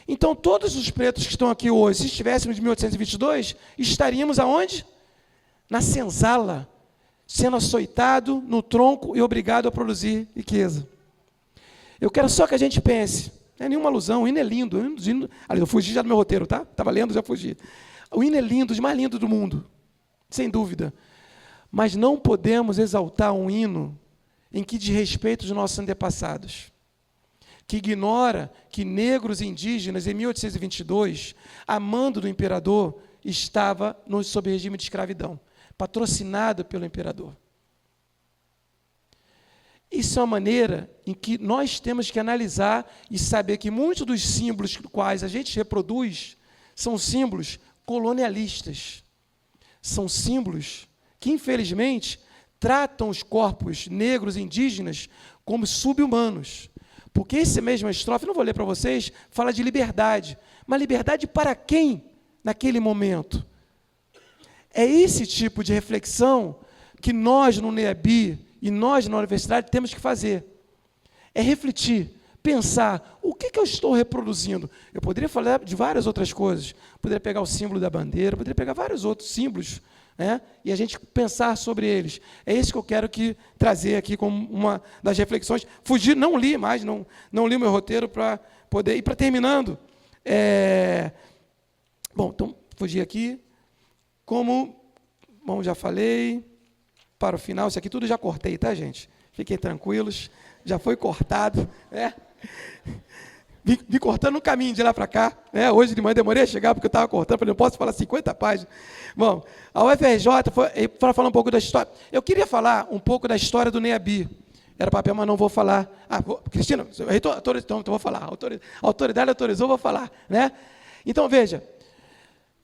Então, todos os pretos que estão aqui hoje, se estivéssemos em 1822, estaríamos aonde? Na senzala, sendo açoitado no tronco e obrigado a produzir riqueza. Eu quero só que a gente pense, não é nenhuma alusão, o hino é lindo. Eu fugi já do meu roteiro, tá? Estava lendo, já fugi. O hino é lindo, os mais lindos do mundo, sem dúvida. Mas não podemos exaltar um hino em que diz respeito aos nossos antepassados, que ignora que negros e indígenas, em 1822, a mando do imperador, estava sob regime de escravidão, patrocinado pelo imperador. Isso é uma maneira em que nós temos que analisar e saber que muitos dos símbolos quais a gente reproduz são símbolos colonialistas. São símbolos que, infelizmente, tratam os corpos negros e indígenas como sub-humanos. Porque essa mesma estrofe, não vou ler para vocês, fala de liberdade. Mas liberdade para quem naquele momento? É esse tipo de reflexão que nós no NEABI e nós na universidade temos que fazer. É refletir, pensar, o que eu estou reproduzindo? Eu poderia falar de várias outras coisas. Poderia pegar o símbolo da bandeira, poderia pegar vários outros símbolos, né? E a gente pensar sobre eles. É isso que eu quero trazer aqui como uma das reflexões. Fugir, não li mais, não li o meu roteiro para poder ir para terminando. Bom, então, fugir aqui. Bom, já falei, para o final, isso aqui tudo já cortei, tá, gente? Fiquem tranquilos, já foi cortado, né? Vim cortando no caminho de lá para cá, né? Hoje de manhã demorei a chegar porque eu estava cortando, falei, não posso falar 50 páginas. Bom, a UFRJ, para falar um pouco da história, eu queria falar um pouco da história do NEABI. Era papel, mas não vou falar. Cristina, reitor, então vou falar. A autoridade autorizou, vou falar, né? Então, veja,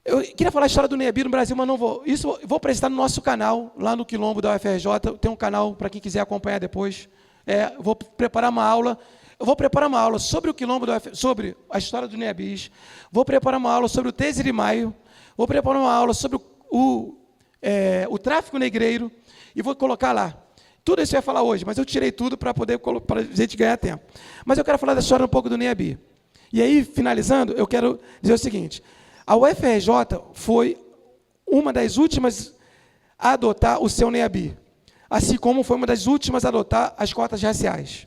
eu queria falar a história do NEABI no Brasil, mas não vou. Isso eu vou apresentar no nosso canal, lá no Quilombo da UFRJ. Tem um canal para quem quiser acompanhar depois. Vou preparar uma aula. Eu vou preparar uma aula sobre o Quilombo, sobre a história do NEABI. Vou preparar uma aula sobre o 13 de maio. Vou preparar uma aula sobre o tráfico negreiro. E vou colocar lá. Tudo isso eu ia falar hoje, mas eu tirei tudo para a gente ganhar tempo. Mas eu quero falar da história um pouco do NEABI. E aí, finalizando, eu quero dizer o seguinte. A UFRJ foi uma das últimas a adotar o seu NEABI, assim como foi uma das últimas a adotar as cotas raciais.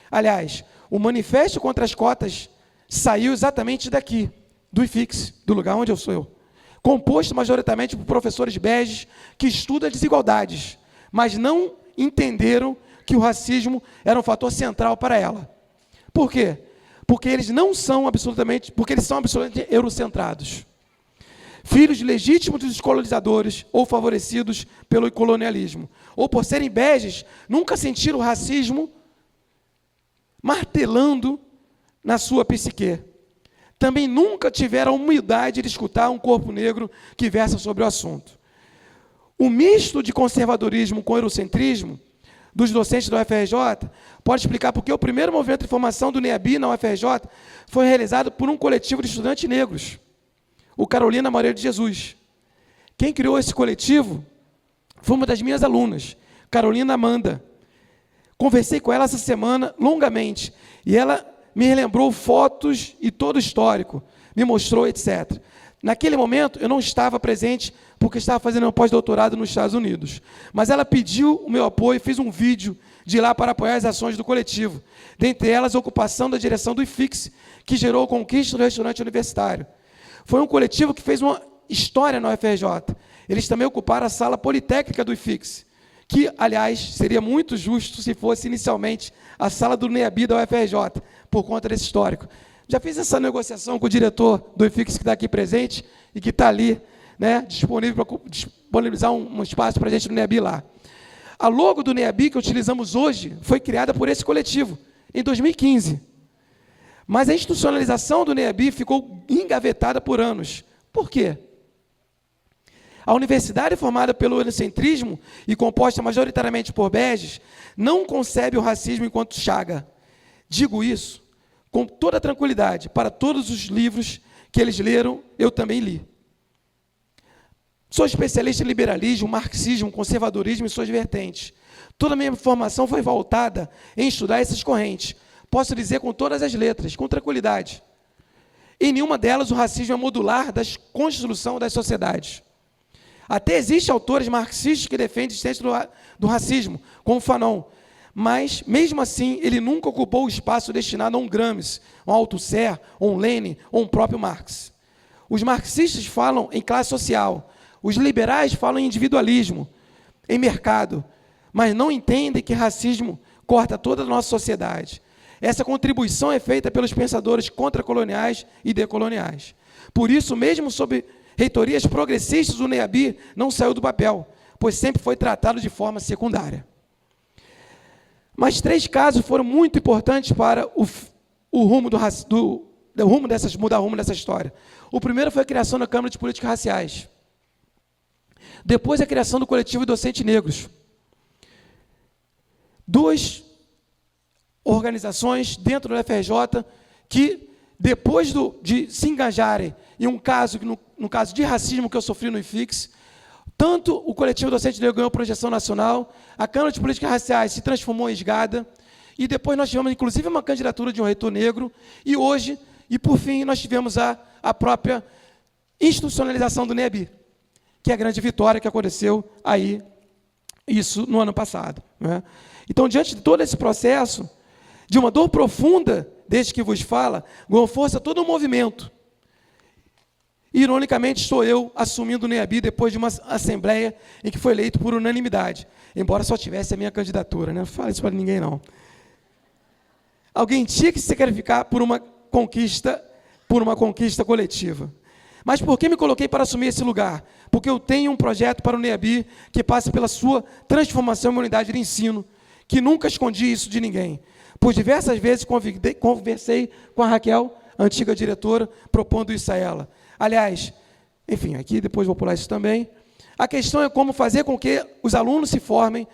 Aliás, o manifesto contra as cotas saiu exatamente daqui, do IFIX, do lugar onde eu sou, composto majoritariamente por professores beges que estudam desigualdades, mas não entenderam que o racismo era um fator central para ela. Por quê? Porque eles são absolutamente eurocentrados. Filhos legítimos dos colonizadores ou favorecidos pelo colonialismo, ou por serem beges, nunca sentiram o racismo martelando na sua psique. Também nunca tiveram a humildade de escutar um corpo negro que versa sobre o assunto. O misto de conservadorismo com eurocentrismo dos docentes da UFRJ pode explicar porque o primeiro movimento de formação do NEABI na UFRJ foi realizado por um coletivo de estudantes negros, o Carolina Moreira de Jesus. Quem criou esse coletivo foi uma das minhas alunas, Carolina Amanda. Conversei com ela essa semana longamente, e ela me relembrou fotos e todo o histórico, me mostrou, etc. Naquele momento, eu não estava presente, porque estava fazendo um pós-doutorado nos Estados Unidos. Mas ela pediu o meu apoio e fiz um vídeo de lá para apoiar as ações do coletivo. Dentre elas, a ocupação da direção do IFIX, que gerou a conquista do restaurante universitário. Foi um coletivo que fez uma história na UFRJ. Eles também ocuparam a sala politécnica do IFIX, que, aliás, seria muito justo se fosse inicialmente a sala do NEABI da UFRJ, por conta desse histórico. Já fiz essa negociação com o diretor do IFIX, que está aqui presente, e que está ali, né, disponível para disponibilizar um espaço para a gente no NEABI lá. A logo do NEABI que utilizamos hoje foi criada por esse coletivo, em 2015. Mas a institucionalização do NEABI ficou engavetada por anos. Por quê? A universidade formada pelo eurocentrismo e composta majoritariamente por beges não concebe o racismo enquanto chaga. Digo isso com toda tranquilidade, para todos os livros que eles leram, eu também li. Sou especialista em liberalismo, marxismo, conservadorismo e suas vertentes. Toda a minha formação foi voltada em estudar essas correntes. Posso dizer com todas as letras, com tranquilidade. Em nenhuma delas o racismo é modular da construção das sociedades. Até existem autores marxistas que defendem a existência do racismo, como Fanon. Mas, mesmo assim, ele nunca ocupou o espaço destinado a um Gramsci, um Althusser, um Lenin, ou um próprio Marx. Os marxistas falam em classe social, os liberais falam em individualismo, em mercado, mas não entendem que racismo corta toda a nossa sociedade. Essa contribuição é feita pelos pensadores contracoloniais e decoloniais. Por isso, mesmo sob reitorias progressistas, o NEABI não saiu do papel, pois sempre foi tratado de forma secundária. Mas 3 casos foram muito importantes para mudar o rumo dessa história. O primeiro foi a criação da Câmara de Políticas Raciais. Depois, a criação do Coletivo de Docentes Negros. 2 organizações dentro do FRJ que, depois de se engajarem em um caso, no caso de racismo que eu sofri no IFIX, tanto o Coletivo Docente Negro ganhou projeção nacional, a Câmara de Políticas Raciais se transformou em SGADA, e depois nós tivemos, inclusive, uma candidatura de um reitor negro, e hoje, e por fim, nós tivemos a própria institucionalização do NEABI, que é a grande vitória que aconteceu aí, isso no ano passado. Né? Então, diante de todo esse processo, de uma dor profunda, desde que vos fala, ganhou força todo um movimento. Ironicamente, estou eu assumindo o NEABI depois de uma assembleia em que foi eleito por unanimidade, embora só tivesse a minha candidatura. Não fala isso para ninguém, não. Alguém tinha que se sacrificar por uma conquista coletiva. Mas por que me coloquei para assumir esse lugar? Porque eu tenho um projeto para o NEABI que passe pela sua transformação em uma unidade de ensino, que nunca escondi isso de ninguém. Por diversas vezes conversei com a Raquel, a antiga diretora, propondo isso a ela. Aliás, enfim, aqui depois vou pular isso também. A questão é como fazer com que os alunos se formem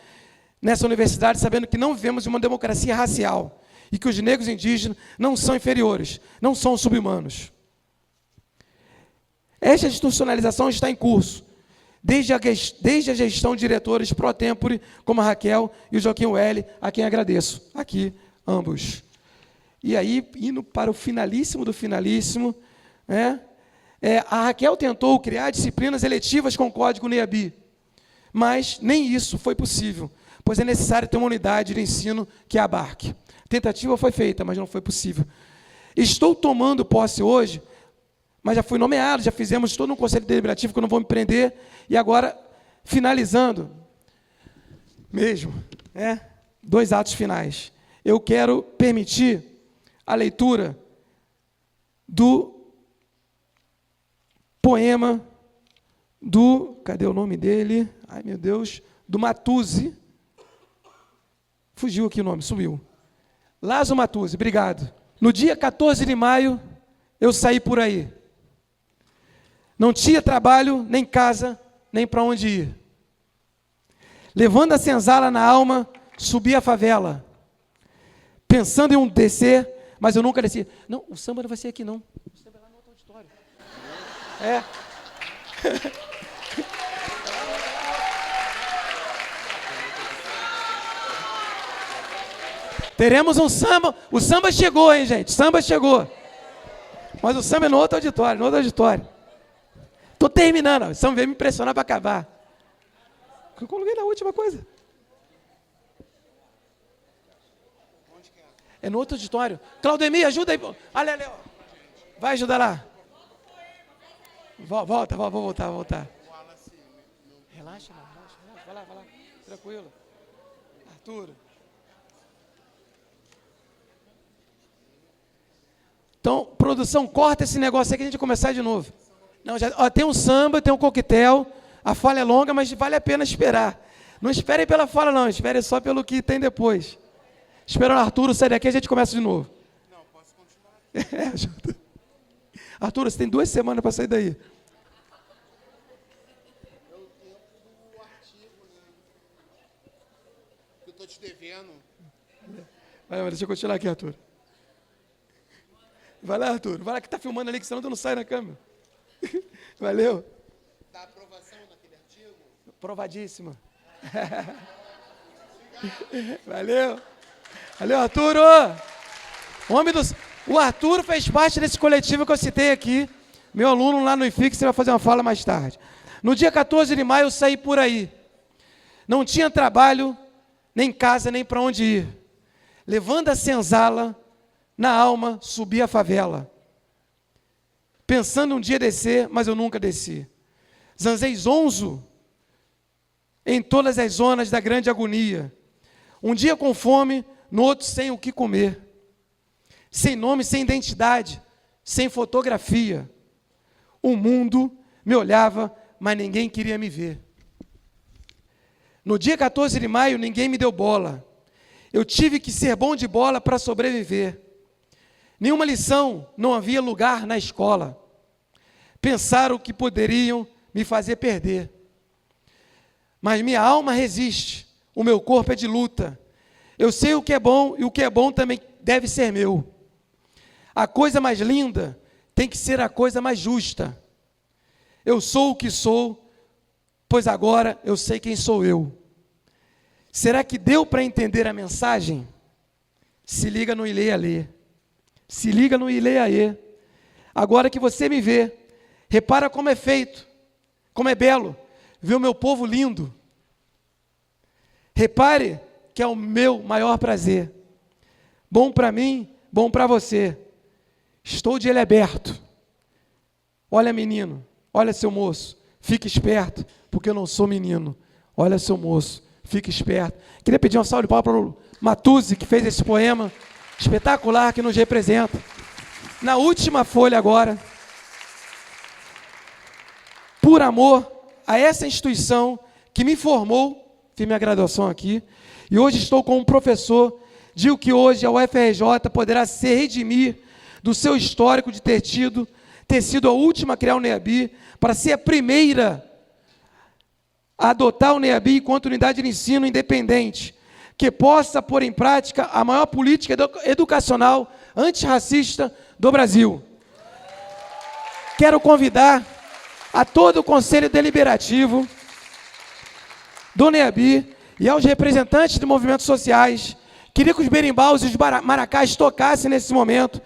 nessa universidade, sabendo que não vivemos em uma democracia racial e que os negros indígenas não são inferiores, não são subhumanos. Esta institucionalização está em curso, desde a gestão de diretores pro tempore, como a Raquel e o Joaquim Welli, a quem agradeço, aqui, ambos. E aí, indo para o finalíssimo do finalíssimo, né? A Raquel tentou criar disciplinas eletivas com o código NEABI, mas nem isso foi possível, pois é necessário ter uma unidade de ensino que a abarque. A tentativa foi feita, mas não foi possível. Estou tomando posse hoje, mas já fui nomeado, já fizemos todo um conselho deliberativo que eu não vou me prender, e agora, finalizando, mesmo, 2 atos finais. Eu quero permitir a leitura do poema cadê o nome dele? Ai, meu Deus, do Matuzzi. Fugiu aqui o nome, sumiu. Lázaro Matuzzi, obrigado. No dia 14 de maio, eu saí por aí. Não tinha trabalho, nem casa, nem para onde ir. Levando a senzala na alma, subi a favela. Pensando em descer, mas eu nunca desci. Não, o samba não vai ser aqui, não. O samba é lá no outro auditório. Teremos um samba. O samba chegou, hein, gente? O samba chegou. Mas o samba é no outro auditório, Estou terminando. O samba veio me impressionar para acabar. Eu coloquei na última coisa. É no outro auditório. Claudemir, ajuda aí. Olha ali, ó. Vai ajudar lá. Vou voltar. Relaxa. Vai lá. Tranquilo. Arthur. Então, produção, corta esse negócio aí que a gente vai começar de novo. Não, tem um samba, tem um coquetel. A fala é longa, mas vale a pena esperar. Não esperem pela fala, não. Esperem só pelo que tem depois. Esperando o Arthur sair daqui, a gente começa de novo. Não, posso continuar aqui. Ajuda. Arthur, você tem 2 semanas para sair daí. É o tempo do artigo, né? Que eu estou te devendo. Vai, deixa eu continuar aqui, Arthur. Vai lá, Arthur. Vai lá que tá filmando ali, que senão tu não sai na câmera. Valeu. Dá aprovação naquele artigo? Provadíssima. Valeu. Valeu, Arthur. O Arthur fez parte desse coletivo que eu citei aqui. Meu aluno lá no IFIX, você vai fazer uma fala mais tarde. No dia 14 de maio eu saí por aí. Não tinha trabalho, nem casa, nem para onde ir. Levando a senzala, na alma, subi a favela. Pensando um dia descer, mas eu nunca desci. Zanzei zonzo em todas as zonas da grande agonia. Um dia com fome, no outro sem o que comer. Sem nome, sem identidade, sem fotografia. O mundo me olhava, mas ninguém queria me ver. No dia 14 de maio, ninguém me deu bola. Eu tive que ser bom de bola para sobreviver. Nenhuma lição, não havia lugar na escola. Pensaram que poderiam me fazer perder. Mas minha alma resiste, o meu corpo é de luta. Eu sei o que é bom e o que é bom também deve ser meu. A coisa mais linda tem que ser a coisa mais justa. Eu sou o que sou, pois agora eu sei quem sou eu. Será que deu para entender a mensagem? Se liga no Ileia-lê. Se liga no Ileia-lê. Agora que você me vê, repara como é feito, como é belo, ver o meu povo lindo. Repare que é o meu maior prazer. Bom para mim, bom para você. Estou de ele aberto. Olha, menino, olha, seu moço, fique esperto, porque eu não sou menino. Olha, seu moço, fique esperto. Queria pedir uma salva de palmas para o Matuzzi, que fez esse poema espetacular, que nos representa. Na última folha agora, por amor a essa instituição que me formou, fiz minha graduação aqui, e hoje estou como professor, digo que hoje a UFRJ poderá se redimir do seu histórico de ter sido a última a criar o NEABI, para ser a primeira a adotar o NEABI enquanto unidade de ensino independente, que possa pôr em prática a maior política educacional antirracista do Brasil. Quero convidar a todo o Conselho Deliberativo do NEABI e aos representantes de movimentos sociais. Queria que os berimbaus e os maracás tocassem nesse momento.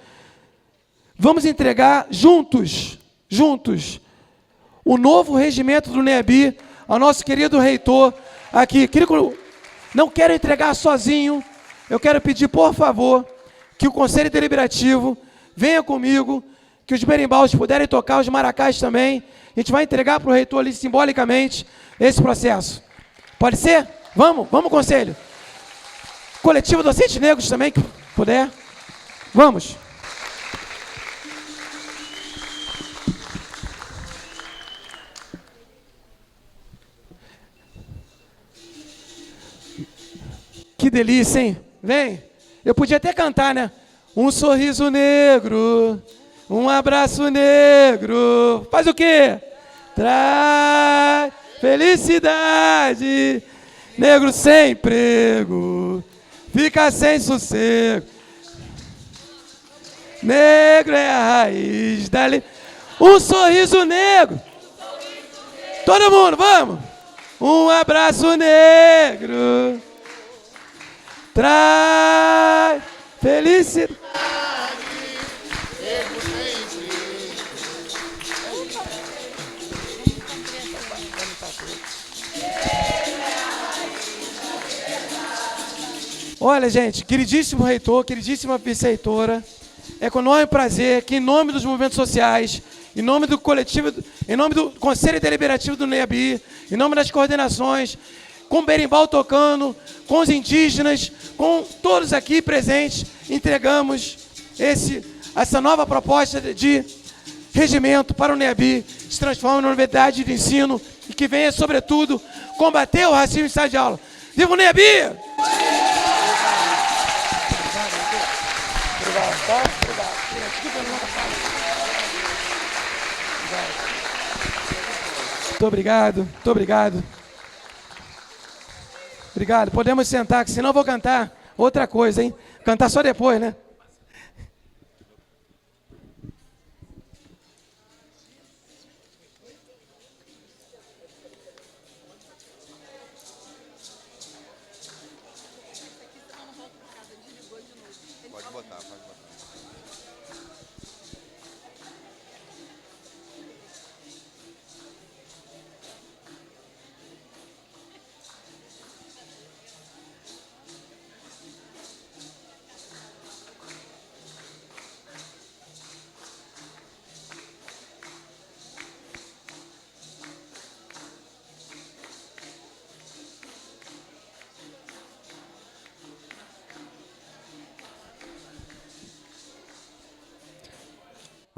Vamos entregar juntos, o novo regimento do NEABI ao nosso querido reitor aqui. Não quero entregar sozinho, eu quero pedir, por favor, que o Conselho Deliberativo venha comigo, que os berimbaus puderem tocar, os maracás também. A gente vai entregar para o reitor ali simbolicamente esse processo. Pode ser? Vamos, Conselho. Coletivo Docentes Negros também, que puder. Vamos. Que delícia, hein? Vem. Eu podia até cantar, né? Um sorriso negro, um abraço negro. Faz o quê? Traz felicidade. Negro sem emprego, fica sem sossego. Negro é a raiz da Um sorriso negro. Todo mundo, vamos. Um abraço negro. Traz felicidade. Olha, gente, queridíssimo reitor, queridíssima vice-reitora, é com enorme prazer que, em nome dos movimentos sociais, em nome do coletivo, em nome do Conselho Deliberativo do NEABI, em nome das coordenações, com o berimbau tocando, com os indígenas, com todos aqui presentes, entregamos essa nova proposta de regimento para o NEABI, se transforma numa novidade de ensino e que venha, sobretudo, combater o racismo em sala de aula. Viva o NEABI! Muito obrigado, muito obrigado. Obrigado, podemos sentar, que senão eu vou cantar outra coisa, hein? Cantar só depois, né?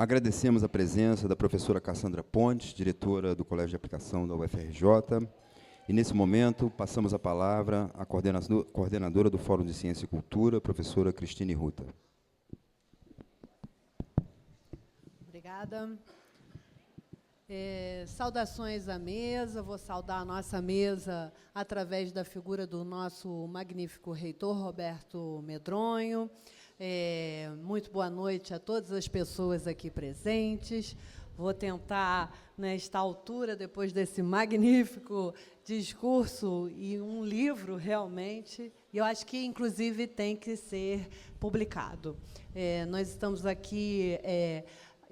Agradecemos a presença da professora Cassandra Pontes, diretora do Colégio de Aplicação da UFRJ. E, nesse momento, passamos a palavra à coordenadora do Fórum de Ciência e Cultura, professora Cristine Ruta. Obrigada. Saudações à mesa, vou saudar a nossa mesa através da figura do nosso magnífico reitor, Roberto Medronho. Muito boa noite a todas as pessoas aqui presentes. Vou tentar, nesta altura, depois desse magnífico discurso e um livro, realmente, e eu acho que, inclusive, tem que ser publicado. Nós estamos aqui...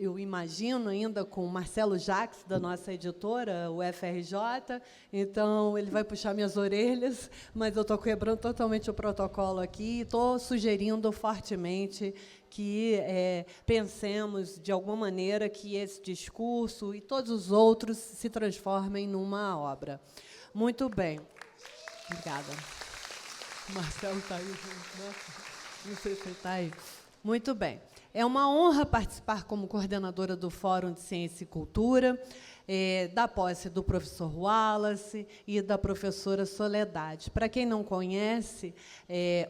eu imagino ainda com o Marcelo Jacques, da nossa editora, o FRJ, então ele vai puxar minhas orelhas, mas eu estou quebrando totalmente o protocolo aqui e estou sugerindo fortemente que pensemos, de alguma maneira, que esse discurso e todos os outros se transformem numa obra. Muito bem. Obrigada. O Marcelo está aí. Não sei se ele está aí. Muito bem. É uma honra participar como coordenadora do Fórum de Ciência e Cultura, da posse do professor Wallace e da professora Soledade. Para quem não conhece,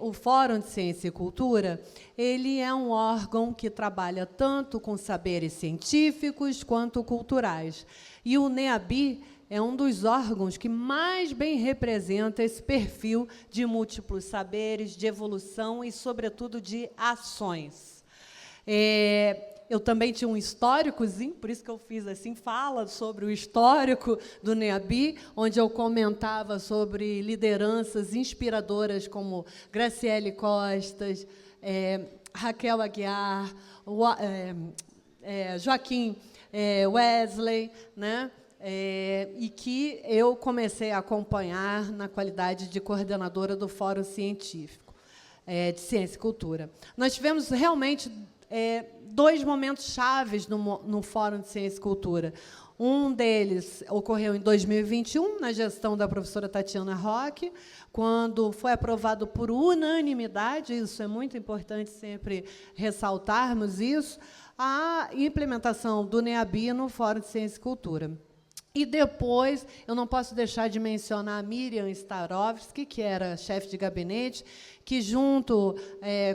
o Fórum de Ciência e Cultura, ele é um órgão que trabalha tanto com saberes científicos quanto culturais. E o NEABI é um dos órgãos que mais bem representa esse perfil de múltiplos saberes, de evolução e, sobretudo, de ações. Eu também tinha um históricozinho, por isso que eu fiz assim, fala sobre o histórico do NEABI, onde eu comentava sobre lideranças inspiradoras como Graciele Costas, Raquel Aguiar, Joaquim Wesley, né? E que eu comecei a acompanhar na qualidade de coordenadora do Fórum Científico de Ciência e Cultura. Nós tivemos realmente dois momentos chaves no Fórum de Ciência e Cultura. Um deles ocorreu em 2021, na gestão da professora Tatiana Roque, quando foi aprovado por unanimidade, isso é muito importante sempre ressaltarmos isso, a implementação do NEABI no Fórum de Ciência e Cultura. E depois, eu não posso deixar de mencionar a Miriam Starovski, que era chefe de gabinete, que, junto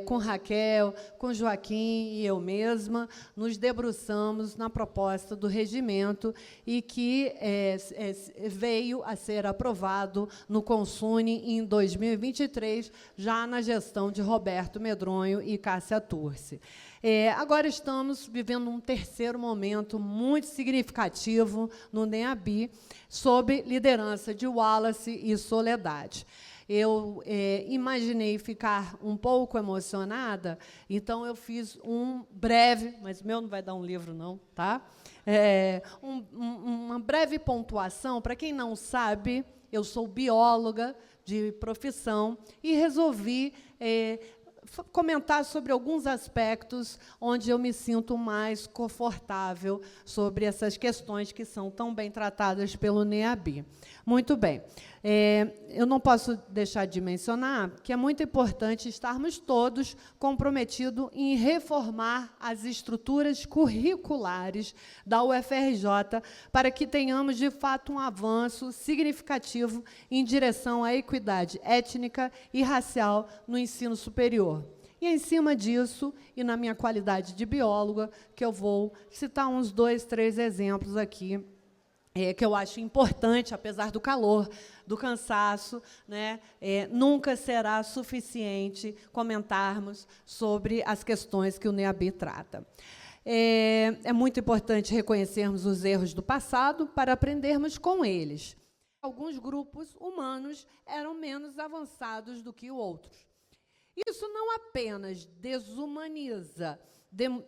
com Raquel, com Joaquim e eu mesma, nos debruçamos na proposta do regimento e que veio a ser aprovado no Consune em 2023, já na gestão de Roberto Medronho e Cássia Turci. Agora estamos vivendo um terceiro momento muito significativo no NEABI, sob liderança de Wallace e Soledade. Eu imaginei ficar um pouco emocionada, então eu fiz um breve, mas o meu não vai dar um livro, não, tá? Uma breve pontuação. Para quem não sabe, eu sou bióloga de profissão e resolvi comentar sobre alguns aspectos onde eu me sinto mais confortável sobre essas questões que são tão bem tratadas pelo NEABI. Muito bem. Eu não posso deixar de mencionar que é muito importante estarmos todos comprometidos em reformar as estruturas curriculares da UFRJ para que tenhamos, de fato, um avanço significativo em direção à equidade étnica e racial no ensino superior. E, em cima disso, e na minha qualidade de bióloga, que eu vou citar uns 2, 3 exemplos aqui, que eu acho importante, apesar do calor, do cansaço, né, nunca será suficiente comentarmos sobre as questões que o NEABI trata. É muito importante reconhecermos os erros do passado para aprendermos com eles. Alguns grupos humanos eram menos avançados do que outros. Isso não apenas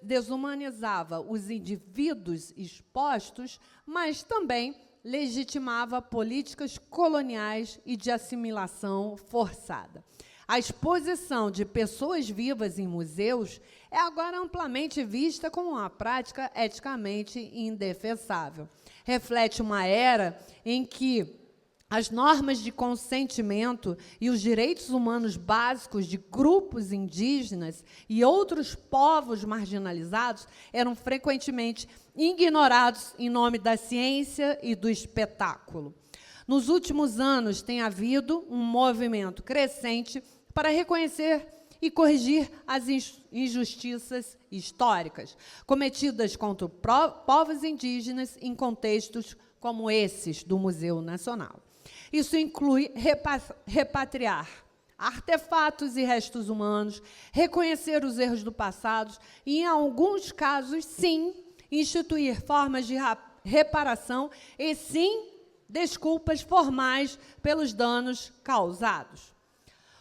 desumanizava os indivíduos expostos, mas também legitimava políticas coloniais e de assimilação forçada. A exposição de pessoas vivas em museus é agora amplamente vista como uma prática eticamente indefensável. Reflete uma era em que as normas de consentimento e os direitos humanos básicos de grupos indígenas e outros povos marginalizados eram frequentemente ignorados em nome da ciência e do espetáculo. Nos últimos anos, tem havido um movimento crescente para reconhecer e corrigir as injustiças históricas cometidas contra povos indígenas em contextos como esses do Museu Nacional. Isso inclui repatriar artefatos e restos humanos, reconhecer os erros do passado e, em alguns casos, sim, instituir formas de reparação e, sim, desculpas formais pelos danos causados.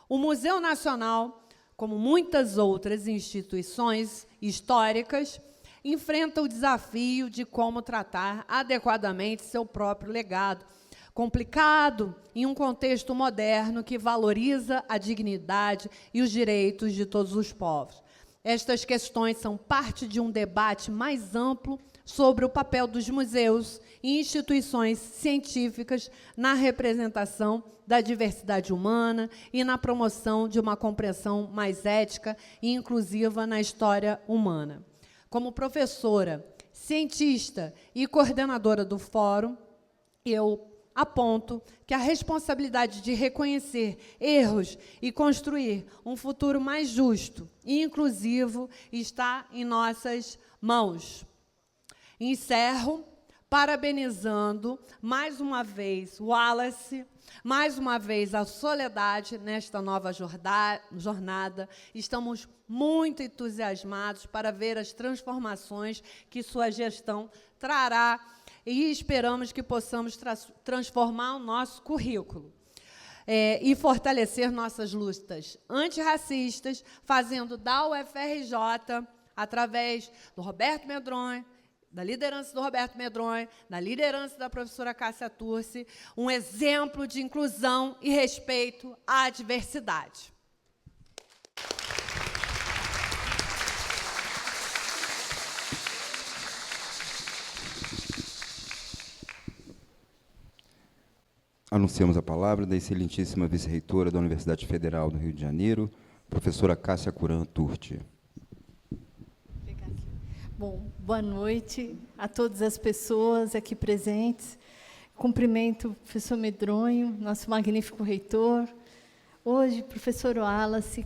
O Museu Nacional, como muitas outras instituições históricas, enfrenta o desafio de como tratar adequadamente seu próprio legado, complicado em um contexto moderno que valoriza a dignidade e os direitos de todos os povos. Estas questões são parte de um debate mais amplo sobre o papel dos museus e instituições científicas na representação da diversidade humana e na promoção de uma compreensão mais ética e inclusiva na história humana. Como professora, cientista e coordenadora do Fórum, eu aponto que a responsabilidade de reconhecer erros e construir um futuro mais justo e inclusivo está em nossas mãos. Encerro parabenizando mais uma vez o Wallace, mais uma vez a Soledade nesta nova jornada. Estamos muito entusiasmados para ver as transformações que sua gestão trará e esperamos que possamos transformar o nosso currículo e fortalecer nossas lutas antirracistas, fazendo da UFRJ, através do Roberto Medronho, da liderança do Roberto Medronho, da liderança da professora Cássia Turci, um exemplo de inclusão e respeito à diversidade. Anunciamos a palavra da excelentíssima vice-reitora da Universidade Federal do Rio de Janeiro, professora Cássia Curan Turci. Bom, boa noite a todas as pessoas aqui presentes. Cumprimento o professor Medronho, nosso magnífico reitor. Hoje, professor Wallace,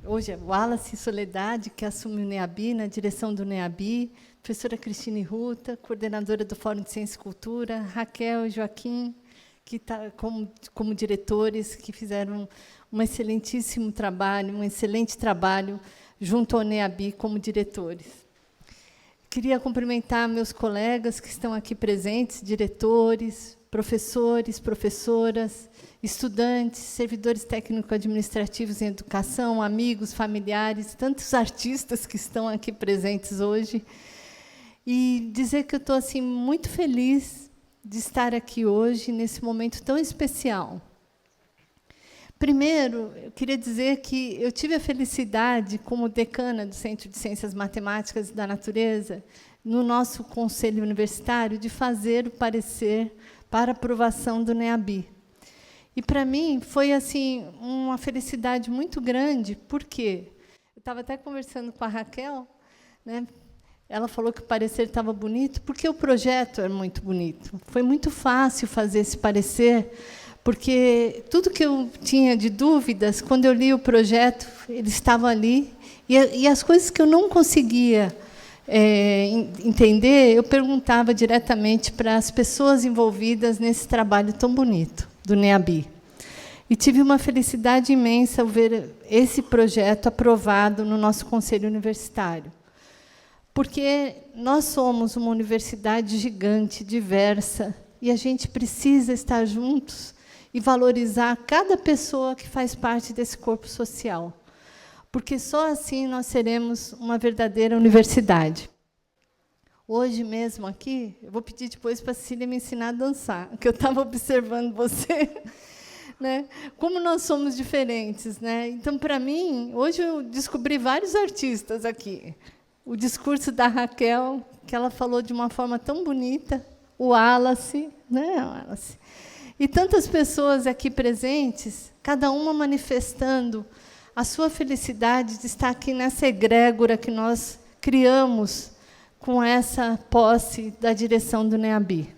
hoje é Wallace Soledade, que assume o NEABI, na direção do NEABI, professora Cristine Ruta, coordenadora do Fórum de Ciência e Cultura, Raquel e Joaquim, que como diretores, que fizeram um excelentíssimo trabalho, um excelente trabalho junto ao NEABI como diretores. Queria cumprimentar meus colegas que estão aqui presentes, diretores, professores, professoras, estudantes, servidores técnico-administrativos em educação, amigos, familiares, tantos artistas que estão aqui presentes hoje. E dizer que eu estou assim, muito feliz de estar aqui hoje, nesse momento tão especial. Primeiro, eu queria dizer que eu tive a felicidade, como decana do Centro de Ciências Matemáticas e da Natureza, no nosso conselho universitário, de fazer o parecer para aprovação do NEABI. E, para mim, foi assim, uma felicidade muito grande, porque eu estava até conversando com a Raquel, né? Ela falou que o parecer estava bonito, porque o projeto era muito bonito. Foi muito fácil fazer esse parecer, porque tudo que eu tinha de dúvidas, quando eu li o projeto, eles estavam ali, e as coisas que eu não conseguia entender, eu perguntava diretamente para as pessoas envolvidas nesse trabalho tão bonito do NEABI. E tive uma felicidade imensa ao ver esse projeto aprovado no nosso conselho universitário. Porque nós somos uma universidade gigante, diversa, e a gente precisa estar juntos e valorizar cada pessoa que faz parte desse corpo social. Porque só assim nós seremos uma verdadeira universidade. Hoje mesmo aqui, eu vou pedir depois para a Cecília me ensinar a dançar, que eu estava observando você, né? Como nós somos diferentes, né? Então, para mim, hoje eu descobri vários artistas aqui. O discurso da Raquel, que ela falou de uma forma tão bonita, o Wallace, né, Wallace? E tantas pessoas aqui presentes, cada uma manifestando a sua felicidade de estar aqui nessa egrégora que nós criamos com essa posse da direção do NEABI.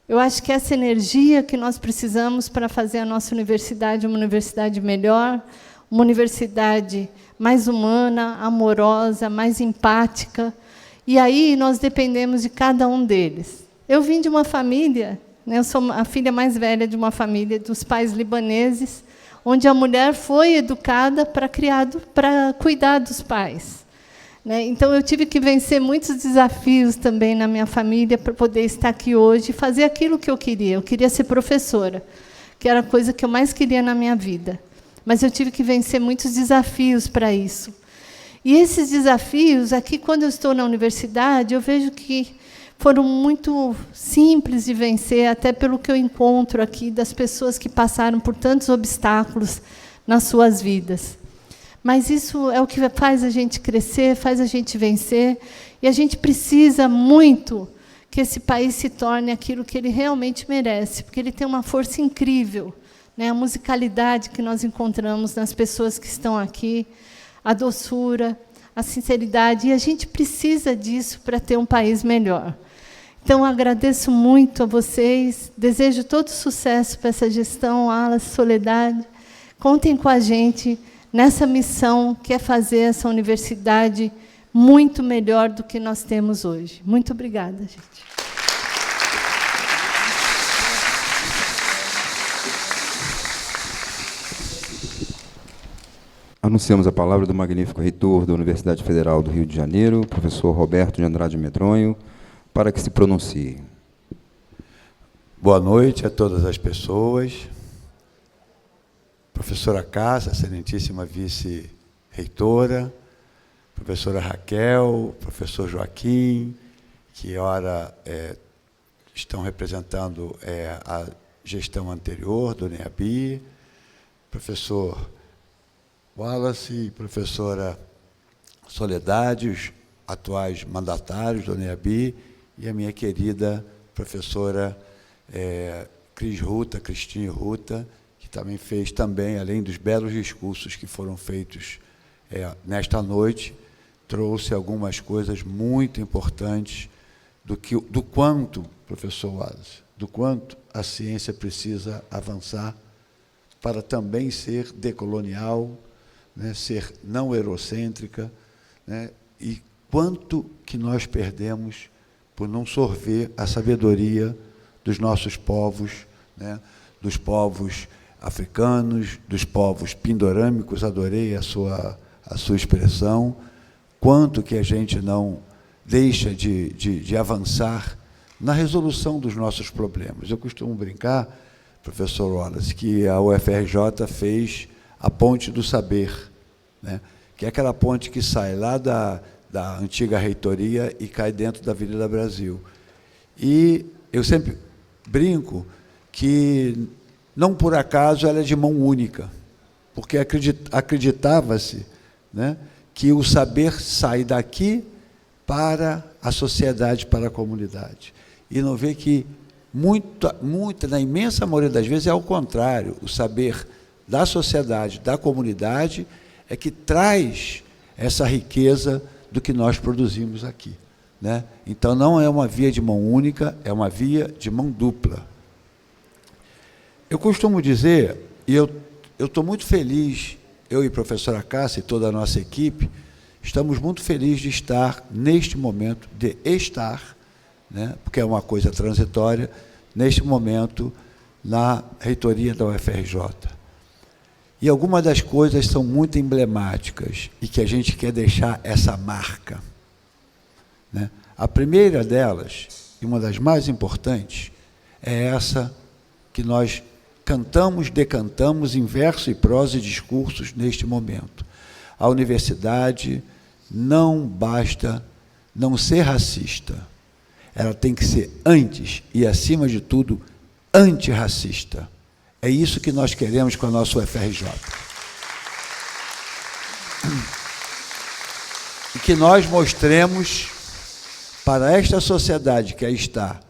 Eu acho que essa energia que nós precisamos para fazer a nossa universidade uma universidade melhor, uma universidade mais humana, amorosa, mais empática. E aí nós dependemos de cada um deles. Eu vim de uma família, né, eu sou a filha mais velha de uma família dos pais libaneses, onde a mulher foi educada para cuidar dos pais. Né? Então, eu tive que vencer muitos desafios também na minha família para poder estar aqui hoje e fazer aquilo que eu queria. Eu queria ser professora, que era a coisa que eu mais queria na minha vida. Mas eu tive que vencer muitos desafios para isso. E esses desafios, aqui, quando eu estou na universidade, eu vejo que foram muito simples de vencer, até pelo que eu encontro aqui das pessoas que passaram por tantos obstáculos nas suas vidas. Mas isso é o que faz a gente crescer, faz a gente vencer, e a gente precisa muito que esse país se torne aquilo que ele realmente merece, porque ele tem uma força incrível, né? A musicalidade que nós encontramos nas pessoas que estão aqui, a doçura, a sinceridade, e a gente precisa disso para ter um país melhor. Então, agradeço muito a vocês, desejo todo sucesso para essa gestão, Wallace, Soledade. Contem com a gente nessa missão que é fazer essa universidade muito melhor do que nós temos hoje. Muito obrigada, gente. Anunciamos a palavra do magnífico reitor da Universidade Federal do Rio de Janeiro, professor Roberto de Andrade Medronho, para que se pronuncie. Boa noite a todas as pessoas. Professora Cássia, excelentíssima vice-reitora, professora Raquel, professor Joaquim, que ora estão representando a gestão anterior do NEABI, professor Wallace e professora Soledade, os atuais mandatários do NEABI, e a minha querida professora Cristine Ruta, que também fez, além dos belos discursos que foram feitos nesta noite, trouxe algumas coisas muito importantes do quanto, professor Wallace, do quanto a ciência precisa avançar para também ser decolonial, né, ser não eurocêntrica, né, e quanto que nós perdemos por não sorver a sabedoria dos nossos povos, né, dos povos africanos, dos povos pindorâmicos, adorei a sua expressão, quanto que a gente não deixa de avançar na resolução dos nossos problemas. Eu costumo brincar, professor Wallace, que a UFRJ fez a ponte do saber, né, que é aquela ponte que sai lá da antiga reitoria e cai dentro da Avenida Brasil. E eu sempre brinco que, não por acaso, ela é de mão única, porque acreditava-se, né, que o saber sai daqui para a sociedade, para a comunidade. E não vê que, na imensa maioria das vezes, é ao contrário. O saber da sociedade, da comunidade, é que traz essa riqueza do que nós produzimos aqui, né? Então, não é uma via de mão única, é uma via de mão dupla. Eu costumo dizer, e eu estou muito feliz, eu e a professora Cássia e toda a nossa equipe, estamos muito felizes de estar, neste momento, né, porque é uma coisa transitória, neste momento, na reitoria da UFRJ. E algumas das coisas são muito emblemáticas e que a gente quer deixar essa marca, né? A primeira delas, e uma das mais importantes, é essa que nós cantamos, decantamos em verso e prosa e discursos neste momento. A universidade não basta não ser racista, ela tem que ser, antes e acima de tudo, antirracista. É isso que nós queremos com a nossa UFRJ. E que nós mostremos para esta sociedade que aí está,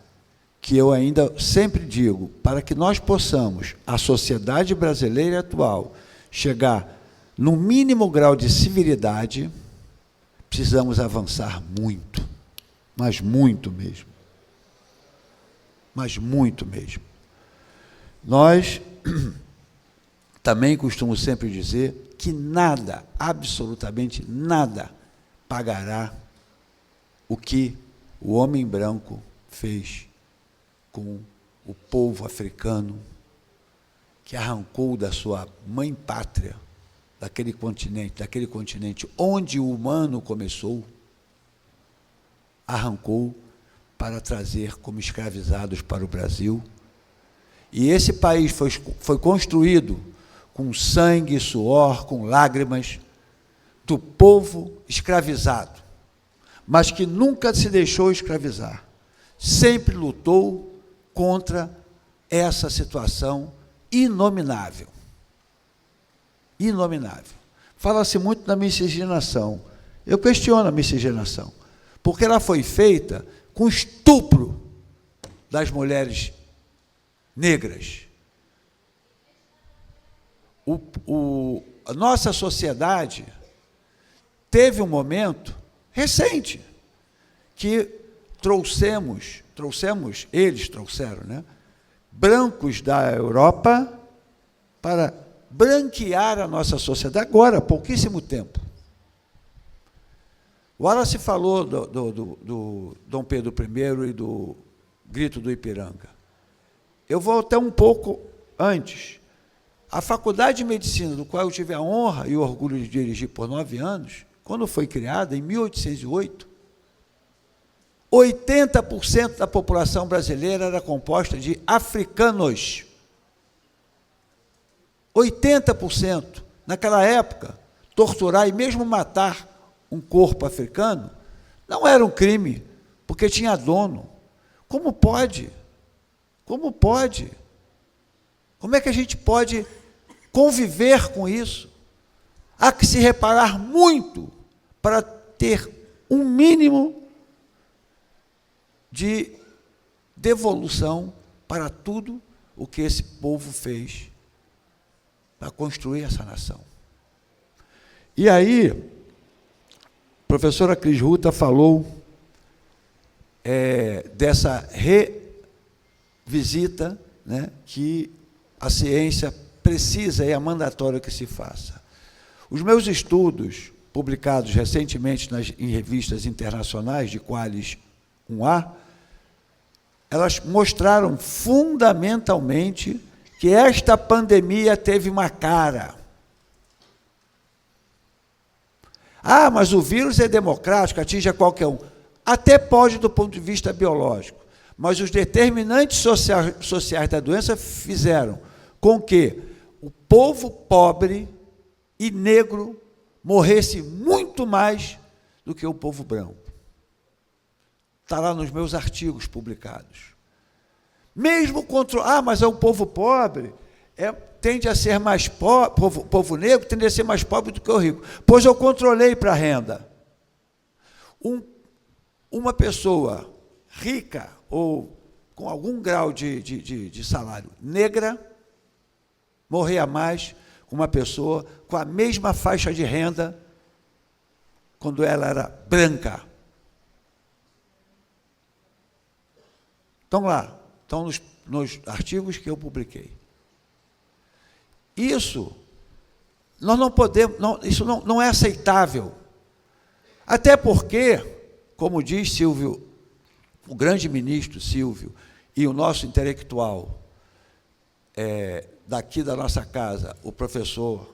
que eu ainda sempre digo, para que nós possamos, a sociedade brasileira atual, chegar no mínimo grau de civilidade, precisamos avançar muito, mas muito mesmo. Mas muito mesmo. Nós também costumamos sempre dizer que nada, absolutamente nada, pagará o que o homem branco fez com o povo africano, que arrancou da sua mãe pátria, daquele continente onde o humano começou, arrancou para trazer como escravizados para o Brasil. E esse país foi construído com sangue, suor, com lágrimas do povo escravizado, mas que nunca se deixou escravizar. Sempre lutou contra essa situação inominável. Inominável. Fala-se muito da miscigenação. Eu questiono a miscigenação, porque ela foi feita com estupro das mulheres negras. A nossa sociedade teve um momento recente que eles trouxeram, né, brancos da Europa para branquear a nossa sociedade, agora, há pouquíssimo tempo. O Wallace falou do Dom Pedro I e do Grito do Ipiranga. Eu vou até um pouco antes. A Faculdade de Medicina, do qual eu tive a honra e o orgulho de dirigir por 9 anos, quando foi criada, em 1808, 80% da população brasileira era composta de africanos. 80%. Naquela época, torturar e mesmo matar um corpo africano não era um crime, porque tinha dono. Como pode? Como pode? Como é que a gente pode conviver com isso? Há que se reparar muito para ter um mínimo de devolução para tudo o que esse povo fez para construir essa nação. E aí, a professora Cris Ruta falou dessa revisita, né, que a ciência precisa e é mandatório que se faça. Os meus estudos, publicados recentemente em revistas internacionais, de quais 1A, elas mostraram fundamentalmente que esta pandemia teve uma cara. Ah, mas o vírus é democrático, atinge a qualquer um. Até pode do ponto de vista biológico, mas os determinantes sociais da doença fizeram com que o povo pobre e negro morresse muito mais do que o povo branco. Está lá nos meus artigos publicados. Mesmo contra... mas é o povo pobre, tende a ser mais pobre, povo negro tende a ser mais pobre do que o rico. Pois eu controlei para a renda. Uma pessoa rica ou com algum grau de salário negra morria mais que uma pessoa com a mesma faixa de renda quando ela era branca. Estão lá, estão nos artigos que eu publiquei. Isso, nós não podemos, isso não é aceitável. Até porque, como diz Silvio, o grande ministro Silvio, e o nosso intelectual daqui da nossa casa, o professor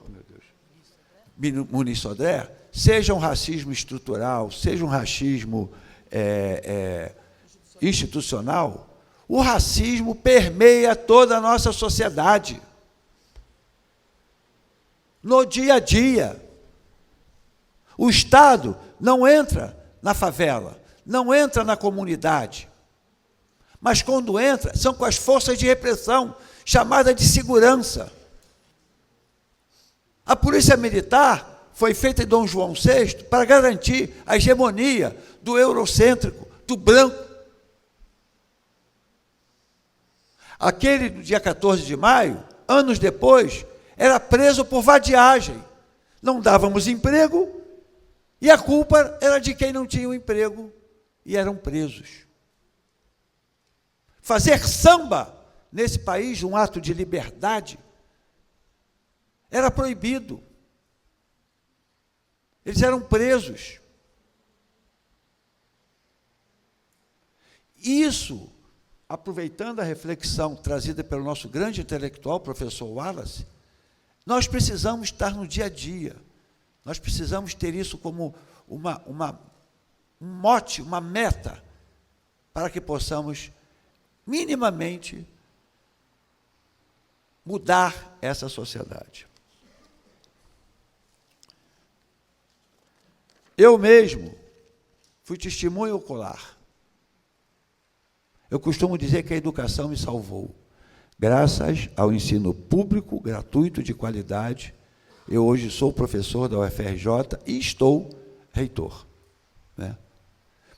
Muniz Sodré, seja um racismo estrutural, seja um racismo institucional, o racismo permeia toda a nossa sociedade. No dia a dia. O Estado não entra na favela, não entra na comunidade, mas quando entra, são com as forças de repressão, chamada de segurança. A polícia militar foi feita em Dom João VI para garantir a hegemonia do eurocêntrico, do branco. Aquele do dia 14 de maio, anos depois, era preso por vadiagem. Não dávamos emprego e a culpa era de quem não tinha o emprego e eram presos. Fazer samba nesse país, um ato de liberdade, era proibido. Eles eram presos. Isso, aproveitando a reflexão trazida pelo nosso grande intelectual, professor Wallace, nós precisamos estar no dia a dia. Nós precisamos ter isso como um mote, uma meta, para que possamos minimamente mudar essa sociedade. Eu mesmo fui testemunho ocular. Eu costumo dizer que a educação me salvou. Graças ao ensino público, gratuito, de qualidade, eu hoje sou professor da UFRJ e estou reitor, né?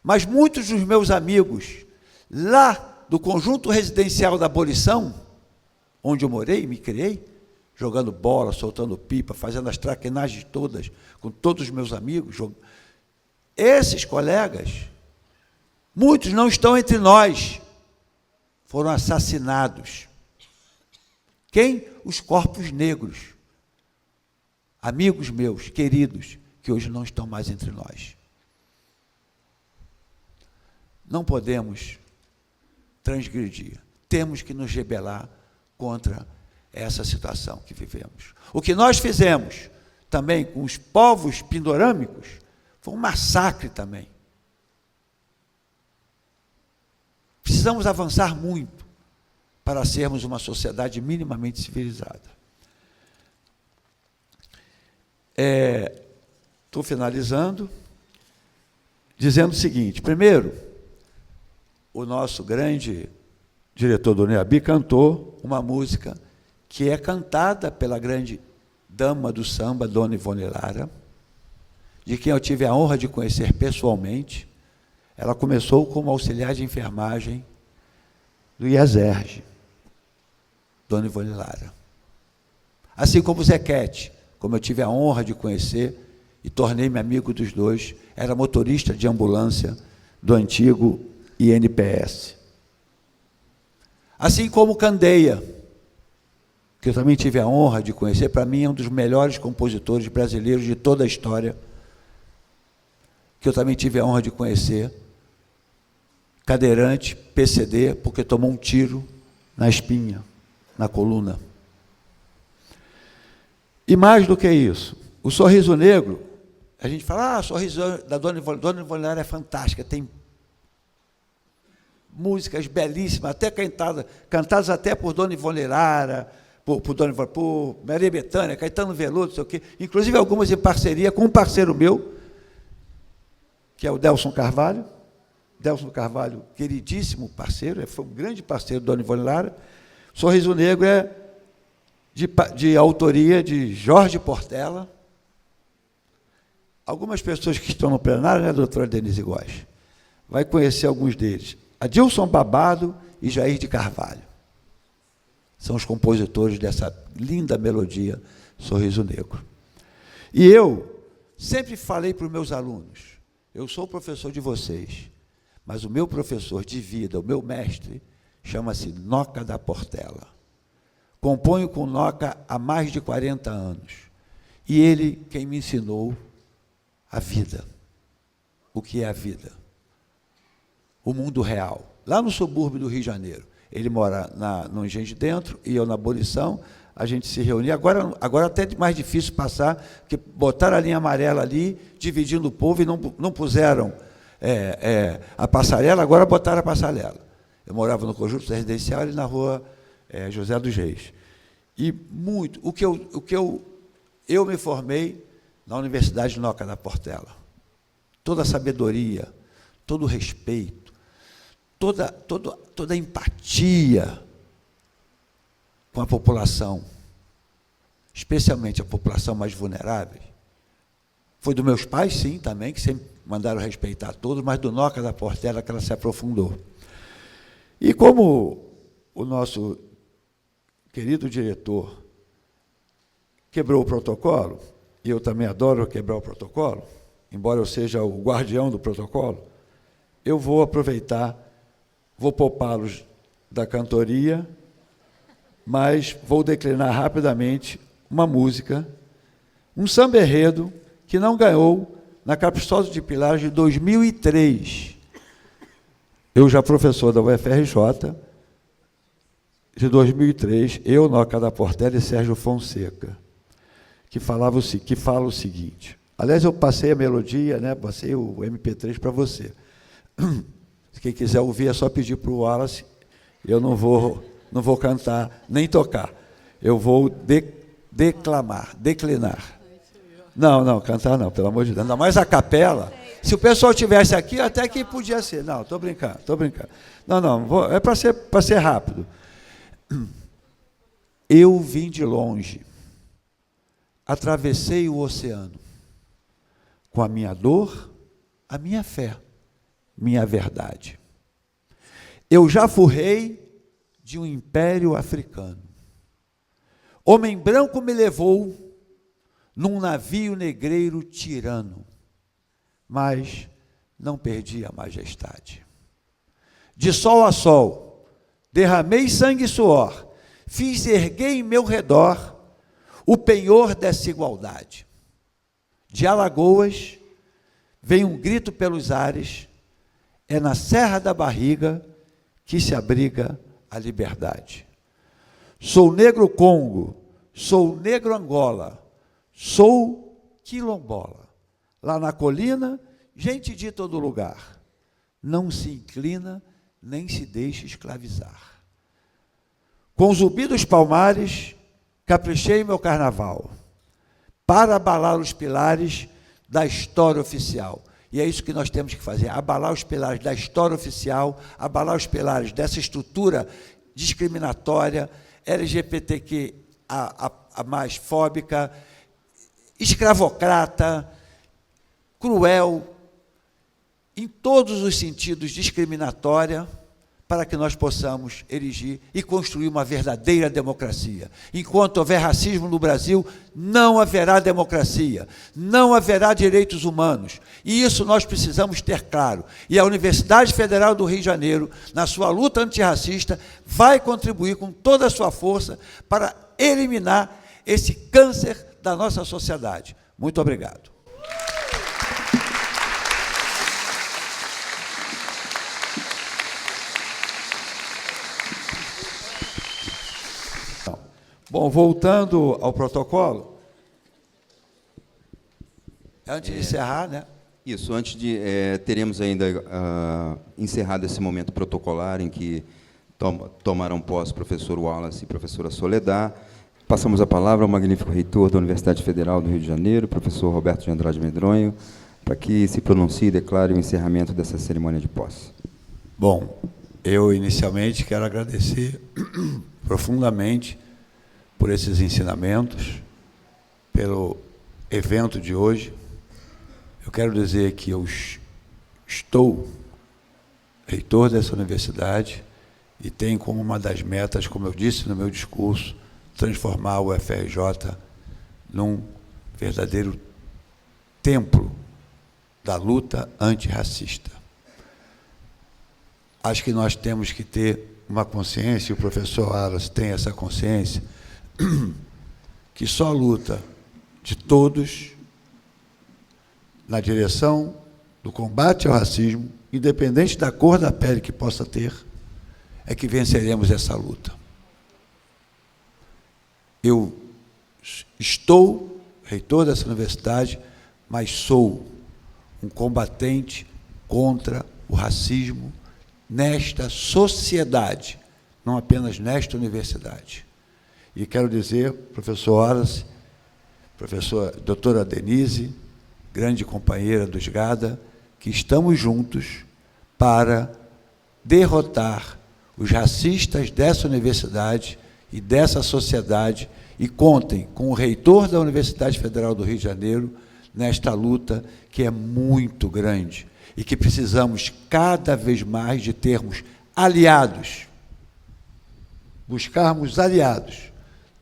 Mas muitos dos meus amigos, lá do conjunto residencial da Abolição, onde eu morei, me criei, jogando bola, soltando pipa, fazendo as traquinagens todas, com todos os meus amigos, esses colegas, muitos não estão entre nós, foram assassinados. Quem? Os corpos negros, amigos meus, queridos, que hoje não estão mais entre nós. Não podemos transgredir, temos que nos rebelar contra essa situação que vivemos. O que nós fizemos também com os povos pindorâmicos foi um massacre também. Precisamos avançar muito para sermos uma sociedade minimamente civilizada. Estou finalizando, dizendo o seguinte: primeiro, o nosso grande diretor do NEABI cantou uma música que é cantada pela grande dama do samba, Dona Ivone Lara, de quem eu tive a honra de conhecer pessoalmente. Ela começou como auxiliar de enfermagem do IASERJ, Dona Ivone Lara. Assim como o Zequete, como eu tive a honra de conhecer e tornei-me amigo dos dois, era motorista de ambulância do antigo INPS. Assim como Candeia, que eu também tive a honra de conhecer, para mim é um dos melhores compositores brasileiros de toda a história, que eu também tive a honra de conhecer, cadeirante, PCD, porque tomou um tiro na espinha, na coluna. E mais do que isso, o Sorriso Negro, a gente fala, o Sorriso da Dona Ivone Lara é fantástica, tem músicas belíssimas, até cantadas até por Dona Ivone Lara, por Maria Bethânia, Caetano Veloso, não sei o quê, inclusive algumas em parceria com um parceiro meu, que é o Delson Carvalho. Delson Carvalho, queridíssimo parceiro, foi um grande parceiro do Dona Ivone Lara. Sorriso Negro é de autoria de Jorge Portela. Algumas pessoas que estão no plenário, né, doutora Denise Góes, vai conhecer alguns deles. Adilson Babado e Jair de Carvalho. São os compositores dessa linda melodia, Sorriso Negro. E eu sempre falei para os meus alunos, eu sou o professor de vocês, mas o meu professor de vida, o meu mestre, chama-se Noca da Portela. Componho com Noca há mais de 40 anos. E ele quem me ensinou a vida. O que é a vida? O mundo real. Lá no subúrbio do Rio de Janeiro. Ele mora no Engenho de Dentro e eu na Abolição. A gente se reunia. Agora até é mais difícil passar, porque botaram a linha amarela ali, dividindo o povo, e não puseram a passarela, agora botaram a passarela. Eu morava no conjunto residencial e na rua José dos Reis. E muito, o que eu me formei na Universidade Noca da Portela. Toda a sabedoria, todo o respeito, toda a empatia com a população, especialmente a população mais vulnerável. Foi dos meus pais, sim, também, que sempre mandaram respeitar todos, mas do Noca da Portela que ela se aprofundou. E como o nosso querido diretor quebrou o protocolo, e eu também adoro quebrar o protocolo, embora eu seja o guardião do protocolo, eu vou aproveitar, vou poupá-los da cantoria, mas vou declinar rapidamente uma música, um samba-enredo que não ganhou na Capitosa de Pilares de 2003. Eu já professor da UFRJ, de 2003, eu, Noca da Portela e Sérgio Fonseca, que fala o seguinte. Aliás, eu passei a melodia, né, passei o MP3 para você. Quem quiser ouvir é só pedir para o Wallace, eu não vou cantar, nem tocar. Eu vou declinar. Não, cantar não, pelo amor de Deus. Ainda mais a capela. Se o pessoal estivesse aqui, até que podia ser. Não, estou brincando. Não, é para ser rápido. Eu vim de longe, atravessei o oceano, com a minha dor, a minha fé, minha verdade. Eu já fui rei de um império africano. Homem branco me levou num navio negreiro tirano, mas não perdi a majestade. De sol a sol, derramei sangue e suor, fiz erguer em meu redor o penhor dessa igualdade. De Alagoas vem um grito pelos ares, é na Serra da Barriga que se abriga a liberdade. Sou negro Congo, sou negro Angola, sou quilombola. Lá na colina, gente de todo lugar, não se inclina nem se deixa escravizar. Com zumbi dos palmares, caprichei meu carnaval, para abalar os pilares da história oficial. E é isso que nós temos que fazer, abalar os pilares da história oficial, abalar os pilares dessa estrutura discriminatória, LGBTQ a mais fóbica, escravocrata, cruel, em todos os sentidos discriminatória, para que nós possamos erigir e construir uma verdadeira democracia. Enquanto houver racismo no Brasil, não haverá democracia, não haverá direitos humanos. E isso nós precisamos ter claro. E a Universidade Federal do Rio de Janeiro, na sua luta antirracista, vai contribuir com toda a sua força para eliminar esse câncer da nossa sociedade. Muito obrigado. Bom, voltando ao protocolo, antes de encerrar, né? Isso, antes de... teremos ainda encerrado esse momento protocolar em que tomarão posse o professor Wallace e a professora Soledad. Passamos a palavra ao magnífico reitor da Universidade Federal do Rio de Janeiro, professor Roberto de Andrade Medronho, para que se pronuncie e declare o encerramento dessa cerimônia de posse. Bom, eu inicialmente quero agradecer profundamente por esses ensinamentos, pelo evento de hoje. Eu quero dizer que eu estou reitor dessa universidade e tenho como uma das metas, como eu disse no meu discurso, transformar o UFRJ num verdadeiro templo da luta antirracista. Acho que nós temos que ter uma consciência, e o professor Aras tem essa consciência, que só a luta de todos na direção do combate ao racismo, independente da cor da pele que possa ter, é que venceremos essa luta. Eu estou reitor dessa universidade, mas sou um combatente contra o racismo nesta sociedade, não apenas nesta universidade. E quero dizer, professor Horace, doutora Denise, grande companheira do SGADA, que estamos juntos para derrotar os racistas dessa universidade e dessa sociedade, e contem com o reitor da Universidade Federal do Rio de Janeiro nesta luta que é muito grande e que precisamos cada vez mais de termos aliados buscarmos aliados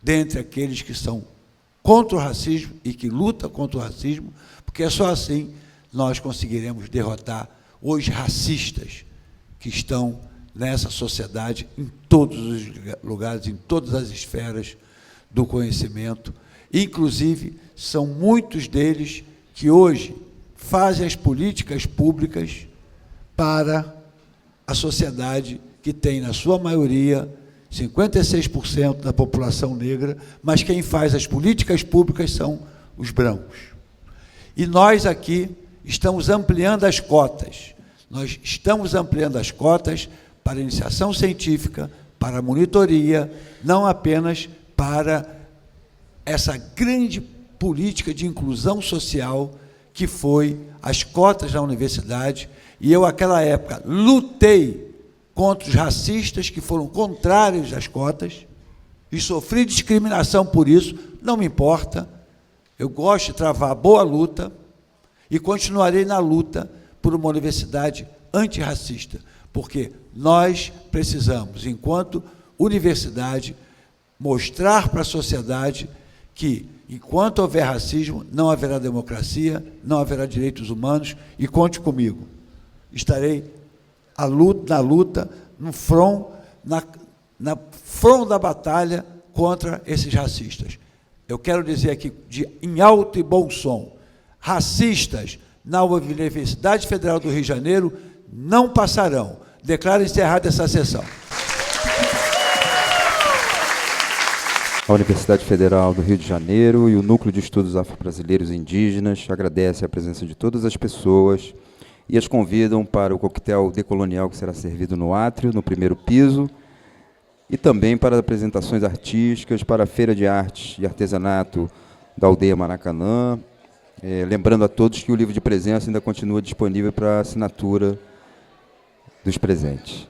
dentre aqueles que são contra o racismo e que lutam contra o racismo, porque é só assim nós conseguiremos derrotar os racistas que estão nessa sociedade, em todos os lugares, em todas as esferas do conhecimento. Inclusive, são muitos deles que hoje fazem as políticas públicas para a sociedade que tem, na sua maioria, 56% da população negra, mas quem faz as políticas públicas são os brancos. E nós aqui estamos ampliando as cotas. Nós estamos ampliando as cotas para iniciação científica, para monitoria, não apenas para essa grande política de inclusão social que foi as cotas na universidade. E eu, naquela época, lutei contra os racistas que foram contrários às cotas e sofri discriminação por isso, não me importa, eu gosto de travar boa luta e continuarei na luta por uma universidade antirracista, porque nós precisamos, enquanto universidade, mostrar para a sociedade que, enquanto houver racismo, não haverá democracia, não haverá direitos humanos, e conte comigo, estarei na luta, no front, na front da batalha contra esses racistas. Eu quero dizer aqui, em alto e bom som, racistas na Universidade Federal do Rio de Janeiro não passarão. Declaro encerrada essa sessão. A Universidade Federal do Rio de Janeiro e o Núcleo de Estudos Afro-Brasileiros e Indígenas agradecem a presença de todas as pessoas e as convidam para o coquetel decolonial que será servido no átrio, no primeiro piso, e também para apresentações artísticas, para a Feira de Artes e Artesanato da Aldeia Maracanã. Lembrando a todos que o livro de presença ainda continua disponível para assinatura dos presentes.